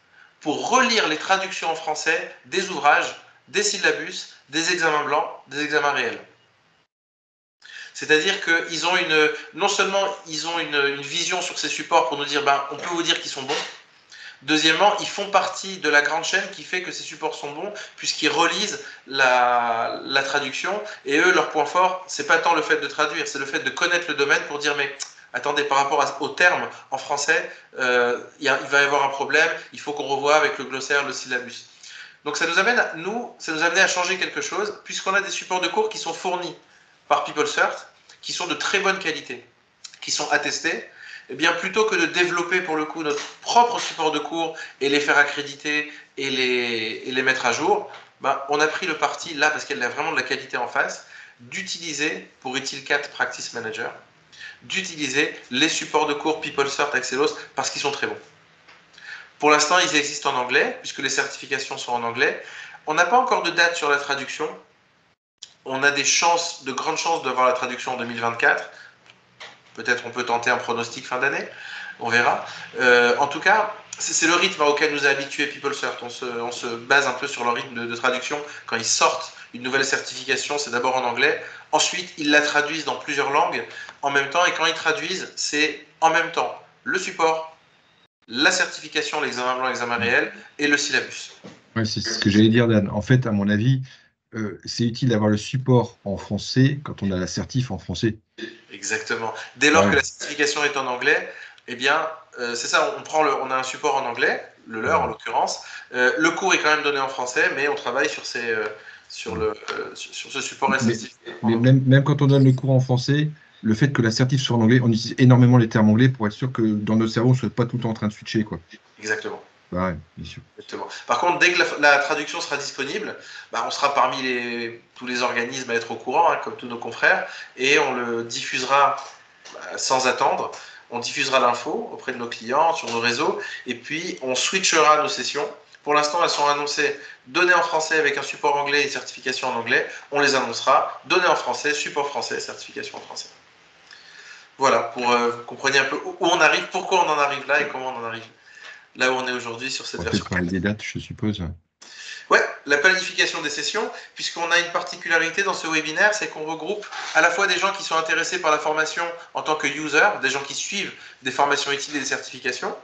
pour relire les traductions en français des ouvrages, des syllabus, des examens blancs, des examens réels. C'est-à-dire qu'ils ont non seulement ils ont une vision sur ces supports pour nous dire, on peut vous dire qu'ils sont bons. Deuxièmement, ils font partie de la grande chaîne qui fait que ces supports sont bons, puisqu'ils relisent la traduction. Et eux, leur point fort, c'est pas tant le fait de traduire, c'est le fait de connaître le domaine pour dire, mais attendez, par rapport aux termes en français, il va y avoir un problème, il faut qu'on revoie avec le glossaire, le syllabus. Donc ça nous amène à changer quelque chose, puisqu'on a des supports de cours qui sont fournis par PeopleCert, qui sont de très bonne qualité, qui sont attestés. Eh bien, plutôt que de développer pour le coup notre propre support de cours et les faire accréditer et les mettre à jour, on a pris le parti, là, parce qu'elle a vraiment de la qualité en face, d'utiliser, pour ITIL4 Practice Manager, d'utiliser les supports de cours PeopleCert Axelos parce qu'ils sont très bons. Pour l'instant, ils existent en anglais, puisque les certifications sont en anglais. On n'a pas encore de date sur la traduction. On a de grandes chances d'avoir la traduction en 2024. Peut-être on peut tenter un pronostic fin d'année, on verra. En tout cas, c'est le rythme auquel nous a habitué PeopleCert. On se base un peu sur le rythme de traduction. Quand ils sortent une nouvelle certification, c'est d'abord en anglais. Ensuite, ils la traduisent dans plusieurs langues en même temps. Et quand ils traduisent, c'est en même temps le support, la certification, l'examen blanc, l'examen réel et le syllabus. Ouais, c'est ce que j'allais dire, Dan. En fait, à mon avis, c'est utile d'avoir le support en français quand on a la certif en français. Exactement. Dès lors que la certification est en anglais, eh bien, c'est ça, on a un support en anglais, le leur en l'occurrence. Le cours est quand même donné en français, mais on travaille sur ce support et Mais même quand on donne le cours en français, le fait que la certif soit en anglais, on utilise énormément les termes anglais pour être sûr que dans notre cerveau, on ne soit pas tout le temps en train de switcher, quoi. Exactement. Ouais, bien sûr. Exactement. Par contre, dès que la traduction sera disponible, on sera parmi tous les organismes à être au courant, hein, comme tous nos confrères, et on le diffusera sans attendre. On diffusera l'info auprès de nos clients, sur nos réseaux, et puis on switchera nos sessions. Pour l'instant, elles sont annoncées données en français avec un support anglais et certification en anglais. On les annoncera, données en français, support français, certification en français. Voilà, pour que vous compreniez un peu où on arrive, pourquoi on en arrive là et comment on en arrive là où on est aujourd'hui sur cette version. On va peut-être parler des dates, je suppose. Ouais, la planification des sessions, puisqu'on a une particularité dans ce webinaire, c'est qu'on regroupe à la fois des gens qui sont intéressés par la formation en tant que user, des gens qui suivent des formations utiles et des certifications,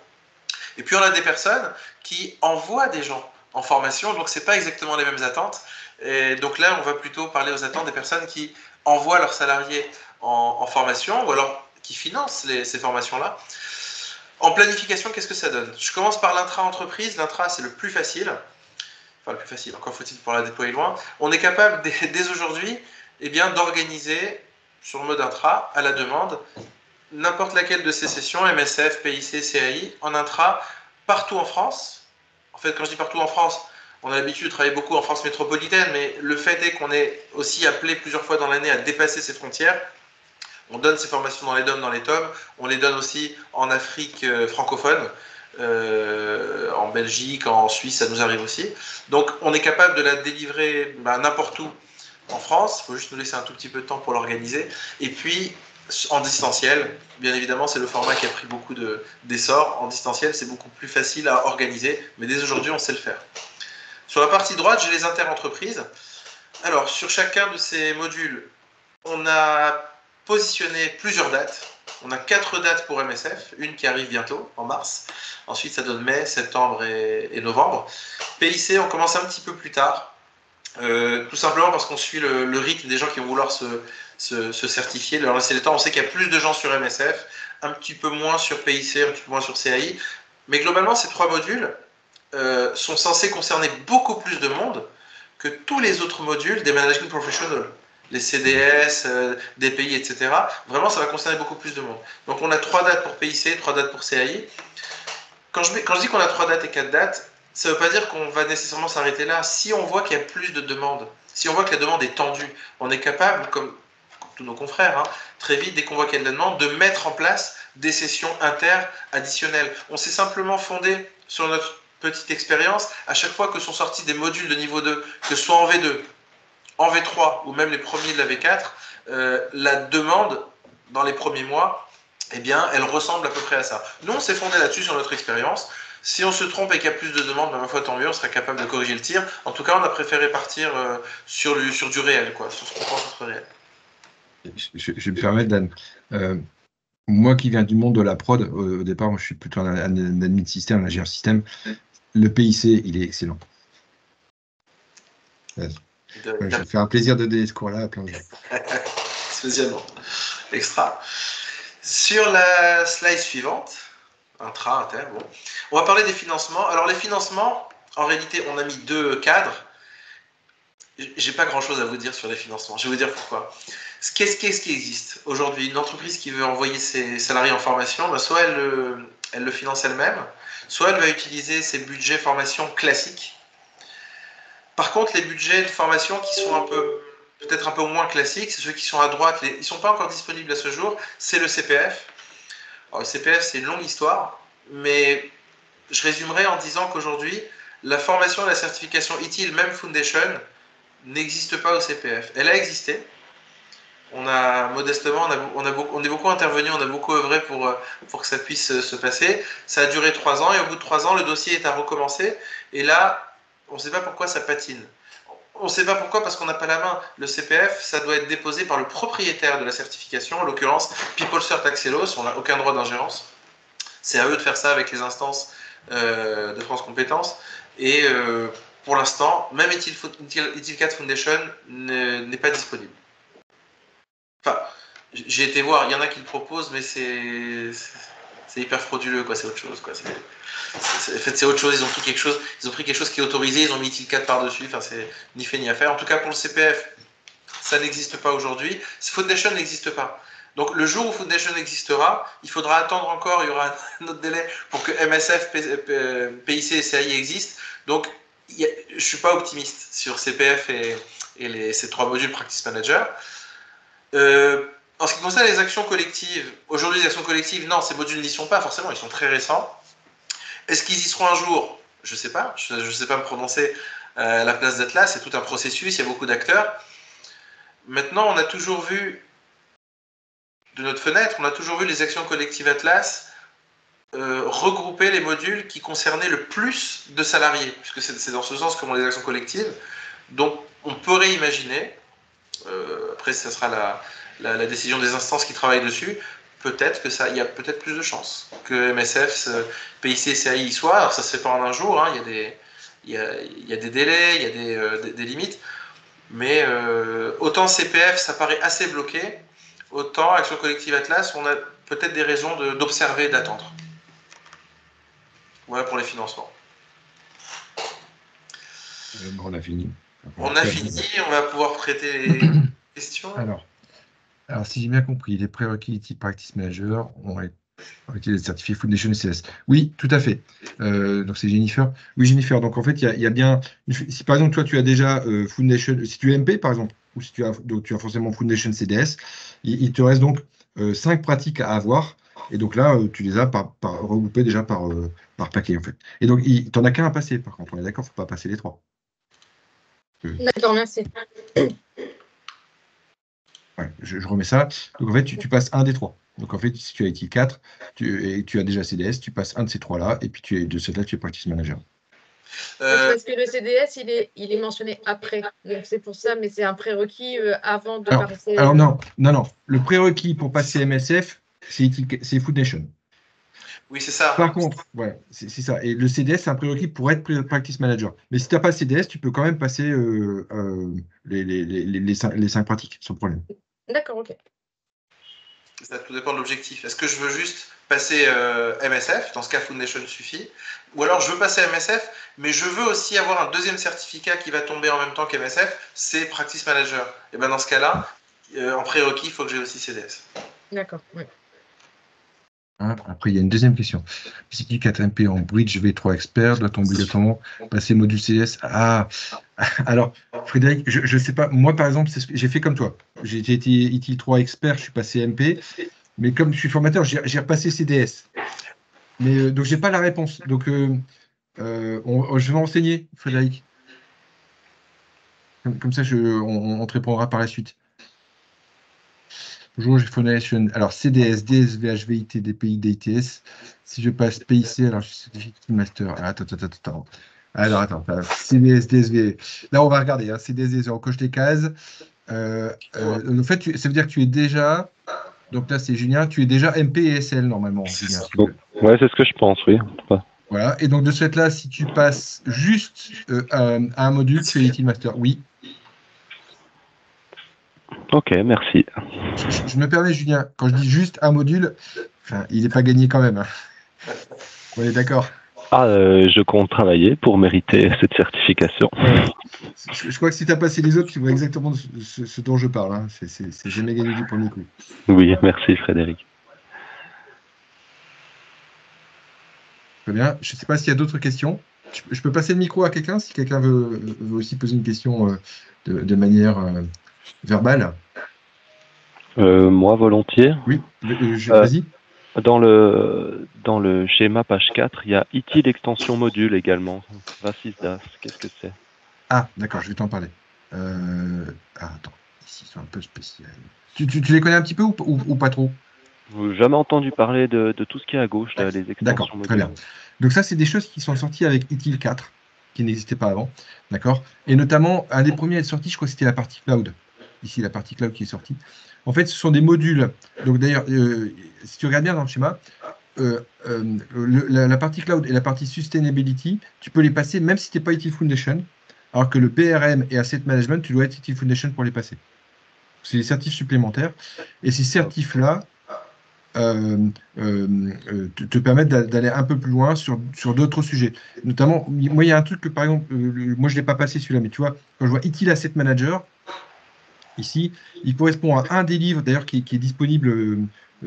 et puis on a des personnes qui envoient des gens en formation, donc c'est pas exactement les mêmes attentes. Et donc là, on va plutôt parler aux attentes des personnes qui envoient leurs salariés en formation, ou alors qui financent ces formations-là. En planification, qu'est-ce que ça donne? Je commence par l'intra-entreprise. L'intra, c'est le plus facile. Enfin, le plus facile, encore faut-il pour la déployer loin. On est capable, dès aujourd'hui, d'organiser, sur le mode intra, à la demande, n'importe laquelle de ces sessions, MSF, PIC, CAI, en intra, partout en France. En fait, quand je dis partout en France, on a l'habitude de travailler beaucoup en France métropolitaine, mais le fait est qu'on est aussi appelé plusieurs fois dans l'année à dépasser ces frontières. On donne ces formations dans les DOM, dans les TOM. On les donne aussi en Afrique francophone, en Belgique, en Suisse, ça nous arrive aussi. Donc, on est capable de la délivrer n'importe où en France. Il faut juste nous laisser un tout petit peu de temps pour l'organiser. Et puis, en distanciel, bien évidemment, c'est le format qui a pris beaucoup d'essor. En distanciel, c'est beaucoup plus facile à organiser, mais dès aujourd'hui, on sait le faire. Sur la partie droite, j'ai les interentreprises. Alors, sur chacun de ces modules, on a positionné plusieurs dates. On a 4 dates pour MSF, une qui arrive bientôt, en mars. Ensuite, ça donne mai, septembre et novembre. PIC, on commence un petit peu plus tard, tout simplement parce qu'on suit le rythme des gens qui vont vouloir se certifier, leur laisser le temps. On sait qu'il y a plus de gens sur MSF, un petit peu moins sur PIC, un petit peu moins sur CAI. Mais globalement, ces 3 modules sont censés concerner beaucoup plus de monde que tous les autres modules des management professionals. Les CDS, DPI, etc. Vraiment, ça va concerner beaucoup plus de monde. Donc, on a 3 dates pour PIC, 3 dates pour CAI. Quand je dis qu'on a 3 dates et 4 dates, Ça ne veut pas dire qu'on va nécessairement s'arrêter là. Si on voit qu'il y a plus de demandes, si on voit que la demande est tendue, on est capable, comme tous nos confrères, hein, très vite, dès qu'on voit qu'il y a de la demande, de mettre en place des sessions inter-additionnelles. On s'est simplement fondé sur notre petite expérience. À chaque fois que sont sortis des modules de niveau 2, que ce soit en V2, en V3 ou même les premiers de la V4, la demande dans les premiers mois, eh bien, elle ressemble à peu près à ça. Nous, on s'est fondé là-dessus sur notre expérience. Si on se trompe et qu'il y a plus de demandes, ma foi, tant mieux, on sera capable de corriger le tir. En tout cas, on a préféré partir sur du réel, quoi, sur ce qu'on pense être réel. Je vais me permettre, Dan. Moi qui viens du monde de la prod, au départ, moi, je suis plutôt un admin système, un ingénieur système. Le PIC, il est excellent. Je vais faire un plaisir de donner ce cours-là à plein de gens. Spécialement. Extra. Sur la slide suivante, intra, inter, bon. On va parler des financements. Alors les financements, en réalité, on a mis deux cadres. J'ai pas grand-chose à vous dire sur les financements. Je vais vous dire pourquoi. Qu'est-ce qui existe aujourd'hui? Une entreprise qui veut envoyer ses salariés en formation, ben soit elle le finance elle-même, soit elle va utiliser ses budgets formation classiques. Par contre, les budgets de formation qui sont peut-être un peu moins classiques, c'est ceux qui sont à droite, ils ne sont pas encore disponibles à ce jour, c'est le CPF. Alors, le CPF, c'est une longue histoire, mais je résumerai en disant qu'aujourd'hui, la formation et la certification ITIL, même Foundation, n'existe pas au CPF. Elle a existé. On a modestement, on est beaucoup intervenu, on a beaucoup œuvré pour que ça puisse se passer. Ça a duré 3 ans et au bout de 3 ans, le dossier est à recommencer. Et là, on ne sait pas pourquoi ça patine. On ne sait pas pourquoi parce qu'on n'a pas la main. Le CPF, ça doit être déposé par le propriétaire de la certification, en l'occurrence PeopleCert Axelos, on n'a aucun droit d'ingérence. C'est à eux de faire ça avec les instances de France Compétences. Et pour l'instant, même ITIL4 Foundation n'est pas disponible. Enfin, j'ai été voir, il y en a qui le proposent, mais c'est hyper frauduleux, quoi. C'est autre chose, quoi. En fait, c'est autre chose. Ils ont pris quelque chose qui est autorisé, ils ont mis ITIL 4 par-dessus. Enfin, c'est ni fait ni à faire. En tout cas, pour le CPF, ça n'existe pas aujourd'hui. Foundation n'existe pas. Donc, le jour où Foundation existera, il faudra attendre encore. Il y aura un autre délai pour que MSF, PIC et CAI existent. Donc, je ne suis pas optimiste sur CPF et ces 3 modules Practice Manager. En ce qui concerne les actions collectives, aujourd'hui les actions collectives, non, ces modules n'y sont pas forcément, ils sont très récents. Est-ce qu'ils y seront un jour? Je ne sais pas, je ne sais pas me prononcer à la place d'Atlas, c'est tout un processus, il y a beaucoup d'acteurs. Maintenant, on a toujours vu, de notre fenêtre, on a toujours vu les actions collectives Atlas regrouper les modules qui concernaient le plus de salariés, puisque c'est dans ce sens comme les actions collectives. Donc, on pourrait imaginer, après ça sera la décision des instances qui travaillent dessus, peut-être que il y a peut-être plus de chances que MSF, PIC, CAI y soient. Alors ça se fait pas en un jour, hein, il y a des délais, il y a des limites, mais autant CPF ça paraît assez bloqué, autant Action Collective Atlas, on a peut-être des raisons d'observer, d'attendre. Voilà pour les financements. On a fini. On a fini, on va pouvoir prêter les questions. Alors, si j'ai bien compris, les prérequis type Practice Manager ont été les certifiés Foundation et CS. Oui, tout à fait. Donc c'est Jennifer. Oui, Jennifer. Donc en fait, il y a bien. Si par exemple, toi, tu as déjà Foundation, si tu es MP par exemple, ou si tu as forcément Foundation CDS, il te reste donc 5 pratiques à avoir. Et donc là, tu les as regroupées déjà par paquet en fait. Et donc, tu n'en as qu'un à passer par contre. On est d'accord, il ne faut pas passer les 3. D'accord, merci. Ouais, je remets ça. Donc en fait, tu passes un des 3. Donc en fait, si tu as ITIL 4 et tu as déjà CDS, tu passes un de ces 3-là, et puis de ceux-là, tu es Practice Manager. Parce que le CDS, il est mentionné après. Donc c'est pour ça, mais c'est un prérequis avant de passer. Alors non. Le prérequis pour passer MSF, c'est Foundation. Oui, c'est ça. Par contre, ouais, c'est ça. Et le CDS, c'est un prérequis pour être Practice Manager. Mais si tu n'as pas CDS, tu peux quand même passer les 5 pratiques, sans problème. D'accord, ok. Ça tout dépend de l'objectif. Est-ce que je veux juste passer MSF? Dans ce cas, Foundation suffit. Ou alors, je veux passer MSF, mais je veux aussi avoir un deuxième certificat qui va tomber en même temps qu'MSF, c'est Practice Manager. Et bien dans ce cas-là, en prérequis, il faut que j'ai aussi CDS. D'accord, oui. Hein, après, il y a une deuxième question. Psychique 4MP en Bridge V3 Expert, doit-on obligatoirement passer module CS? Ah, alors, Frédéric, je ne sais pas. Moi, par exemple, j'ai fait comme toi. J'ai été ITIL 3 Expert, je suis passé MP. Mais comme je suis formateur, j'ai repassé CDS. Mais donc, je n'ai pas la réponse. Donc, je vais m'enseigner, Frédéric. Comme ça, on te répondra par la suite. Bonjour, j'ai Foundation. Alors, CDS, DSV, HVIT, DPI, DITS. Si je passe PIC, alors je suis certifié Master. Ah, attends. Alors, attends. CDS, DSV. Là, on va regarder. Hein. CDS, DSV, on coche les cases. En fait, ça veut dire que tu es déjà. Donc là, c'est Julien. Tu es déjà MP et SL normalement, Julien. Ouais, c'est ce que je pense, oui. Voilà. Et donc, de ce fait-là, si tu passes juste à un module, tu es Util Master. Oui. Ok, merci. Je me permets, Julien, quand je dis juste un module, enfin, il n'est pas gagné quand même. Hein. On est d'accord. Ah, je compte travailler pour mériter cette certification. Je crois que si tu as passé les autres, tu vois exactement ce dont je parle. Hein. C'est jamais gagné du premier coup. Oui, merci Frédéric. Très bien. Je ne sais pas s'il y a d'autres questions. Je peux passer le micro à quelqu'un si quelqu'un veut aussi poser une question de manière verbale. Moi, volontiers. Oui, vas-y. Dans le schéma page 4, il y a ITIL extension module également. Vasisdas, qu'est-ce que c'est? Ah, d'accord, je vais t'en parler. Attends, ici, c'est un peu spécial. Tu les connais un petit peu ou pas trop? Jamais entendu parler de tout ce qui est à gauche, là, les extensions d'accord, modules. très bien. Donc ça, c'est des choses qui sont sorties avec ITIL 4, qui n'existaient pas avant. D'accord. Et notamment, un des premiers à être sorti, je crois que c'était la partie cloud. Ici, la partie cloud qui est sortie. En fait, ce sont des modules. Donc d'ailleurs, si tu regardes bien dans le schéma, la partie cloud et la partie sustainability, tu peux les passer même si tu n'es pas ITIL Foundation, alors que le PRM et Asset Management, tu dois être ITIL Foundation pour les passer. C'est des certifs supplémentaires. Et ces certifs-là te permettent d'aller un peu plus loin sur d'autres sujets. Notamment, moi, il y a un truc que, par exemple, moi, je ne l'ai pas passé celui-là, mais tu vois, quand je vois ITIL Asset Manager, ici, il correspond à un des livres, d'ailleurs, qui est disponible,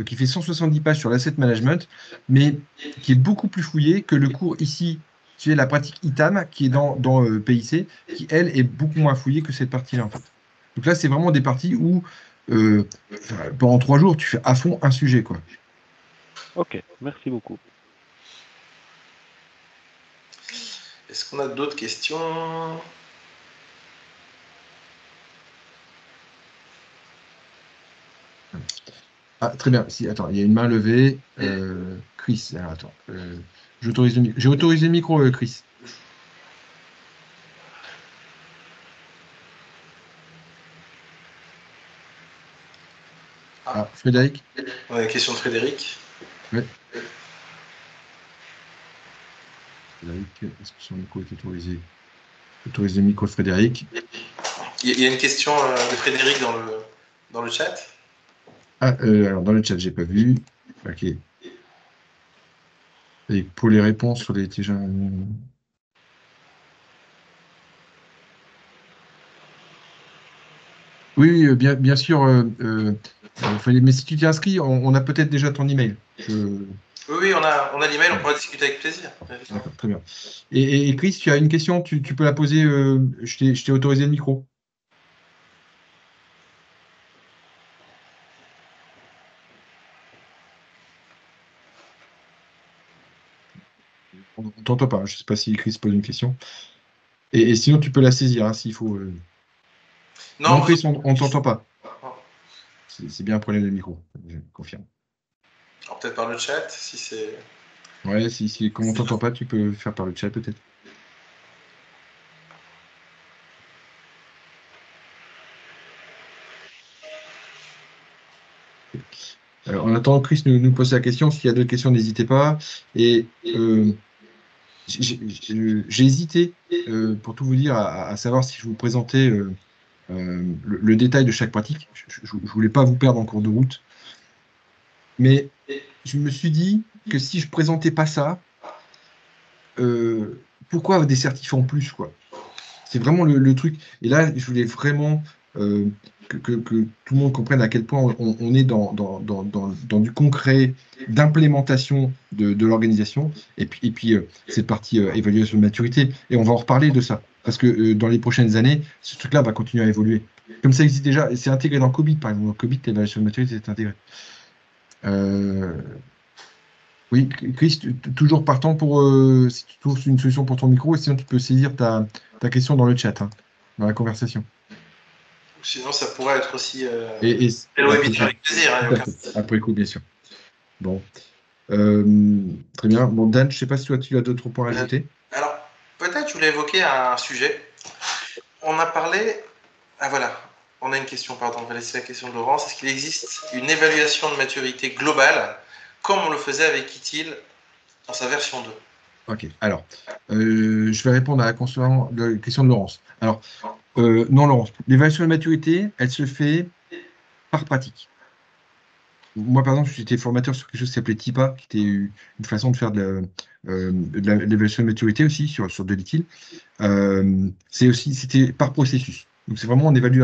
qui fait 170 pages sur l'asset management, mais qui est beaucoup plus fouillé que le cours ici, tu sais, la pratique ITAM, qui est dans PIC, qui, elle, est beaucoup moins fouillée que cette partie-là, en fait. Donc là, c'est vraiment des parties où, pendant 3 jours, tu fais à fond un sujet, quoi. Ok, merci beaucoup. Est-ce qu'on a d'autres questions? Ah, très bien. Si, attends, il y a une main levée. Chris, alors, attends. J'ai autorisé le micro, Chris. Ah, Frédéric? On a une question de Frédéric. Oui. Frédéric, est-ce que son micro est autorisé? Autorisé le micro de Frédéric. Il y a une question de Frédéric dans le chat. Ah, alors dans le chat, j'ai pas vu. Ok. Et pour les réponses sur les déjà. Oui, bien sûr. Mais si tu t'es inscrit, on a peut-être déjà ton email. Oui, on a l'email, on pourra discuter avec plaisir. D'accord, très bien. Et Chris, tu as une question, tu peux la poser. Je t'ai autorisé le micro. On ne t'entend pas. Je ne sais pas si Chris pose une question. Et sinon, tu peux la saisir hein, s'il faut. Non, Chris, on ne t'entend pas. C'est bien un problème de micro, je confirme. Alors peut-être par le chat, si c'est. Ouais, comme on ne t'entend pas, tu peux faire par le chat peut-être. Alors, en attendant, Chris nous pose la question. S'il y a d'autres questions, n'hésitez pas. Et j'ai hésité, pour tout vous dire, à savoir si je vous présentais le détail de chaque pratique. Je ne voulais pas vous perdre en cours de route. Mais je me suis dit que si je ne présentais pas ça, pourquoi des certifs en plus, quoi? C'est vraiment le truc. Et là, je voulais vraiment que tout le monde comprenne à quel point on est dans du concret, d'implémentation de l'organisation, et puis cette partie évaluation de maturité. Et on va en reparler de ça, parce que dans les prochaines années, ce truc-là va continuer à évoluer. Comme ça existe déjà, et c'est intégré dans COBIT, par exemple. Dans COBIT, l'évaluation de maturité est intégrée. Oui, Chris, toujours partant pour si tu trouves une solution pour ton micro, et sinon tu peux saisir ta question dans le chat, hein, dans la conversation. Sinon, ça pourrait être aussi Et le webinaire avec plaisir. Hein, après coup, bien sûr. Bon. Très bien. Bon, Dan, je ne sais pas si toi, tu as d'autres points à ajouter. Alors, peut-être je voulais évoquer un sujet. On a parlé... Ah voilà, on a une question, pardon, on va laisser la question de Laurence. Est-ce qu'il existe une évaluation de maturité globale, comme on le faisait avec ITIL dans sa version 2? Ok, alors, je vais répondre à la question de Laurence. Alors, non, Laurence, l'évaluation de maturité, elle se fait par pratique. Moi, par exemple, j'étais formateur sur quelque chose qui s'appelait TIPA, qui était une façon de faire de l'évaluation de maturité aussi sur de l'ITIL. C'était par processus. Donc, c'est vraiment, on évalue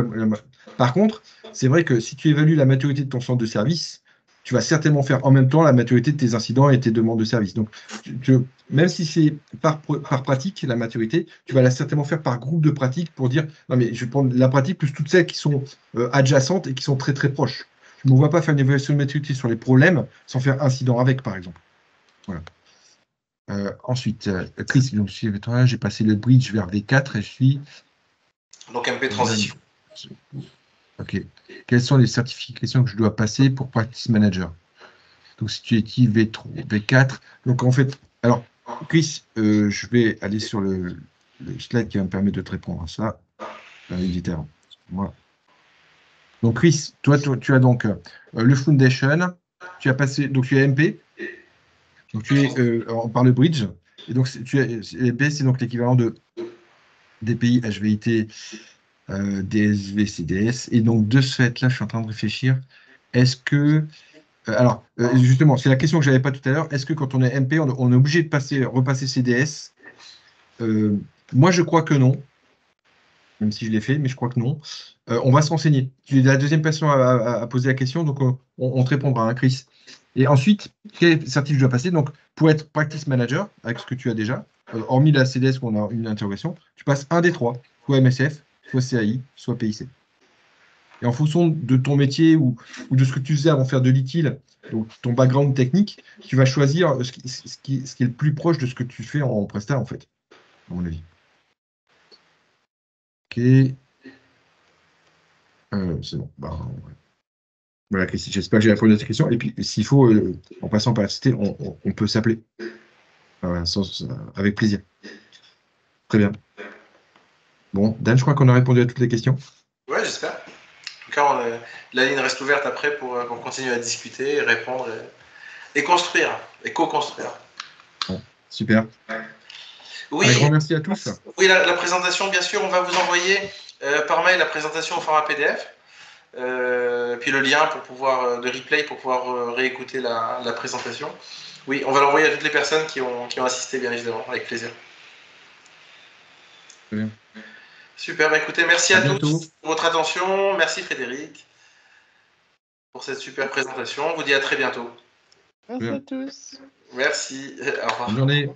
Par contre, c'est vrai que si tu évalues la maturité de ton centre de service, tu vas certainement faire en même temps la maturité de tes incidents et tes demandes de service. Donc, même si c'est par pratique, la maturité, tu vas certainement faire par groupe de pratiques pour dire, non, mais je vais prendre la pratique plus toutes celles qui sont adjacentes et qui sont très, très proches. Je ne me vois pas faire une évaluation de maturité sur les problèmes sans faire incident avec, par exemple. Voilà. Ensuite, Chris, j'ai passé le bridge vers V4 et je suis... Donc MP transition. Ok. Quelles sont les certifications que je dois passer pour Practice Manager? Donc, si tu es V4, donc en fait, alors, Chris, je vais aller sur le slide qui va me permettre de te répondre à ça. Il était avant. Moi. Donc, Chris, toi, tu as donc le Foundation, tu as passé, donc tu es MP, donc tu es par le bridge, et donc MP, c'est donc l'équivalent de DPI, HVIT, DSV, CDS, et donc de ce fait, là, je suis en train de réfléchir, est-ce que, alors, justement, c'est la question que je n'avais pas tout à l'heure, est-ce que quand on est MP, on est obligé de repasser CDS? Moi, je crois que non, même si je l'ai fait, mais je crois que non. On va se renseigner. Tu es la deuxième personne à poser la question, donc on te répondra, hein, Chris. Et ensuite, quel certif je dois passer? Donc, pour être practice manager, avec ce que tu as déjà, hormis la CDS où on a une interrogation, tu passes un des trois, soit MSF, soit CAI, soit PIC. Et en fonction de ton métier ou de ce que tu faisais avant de faire de l'ITIL, donc ton background technique, tu vas choisir ce qui est le plus proche de ce que tu fais en prestat, en fait, à mon avis. Ok. C'est bon. Ouais. Voilà, Christy, j'espère que j'ai répondu à ta question. Et puis, s'il faut, en passant par la cité, on peut s'appeler. Voilà, avec plaisir. Très bien. Bon, Dan, je crois qu'on a répondu à toutes les questions. Ouais, j'espère. En tout cas, la ligne reste ouverte après pour continuer à discuter, répondre et construire, et co-construire. Bon, super. Oui, un grand merci à tous. Oui, la présentation, bien sûr, on va vous envoyer par mail la présentation au format PDF. Puis le lien pour pouvoir de replay pour pouvoir réécouter la présentation. Oui, on va l'envoyer à toutes les personnes qui ont assisté, bien évidemment, avec plaisir. Très bien. Super, écoutez, merci à tous pour votre attention. Merci Frédéric pour cette super présentation. On vous dit à très bientôt. Merci à tous. Merci, au revoir. Bonne journée.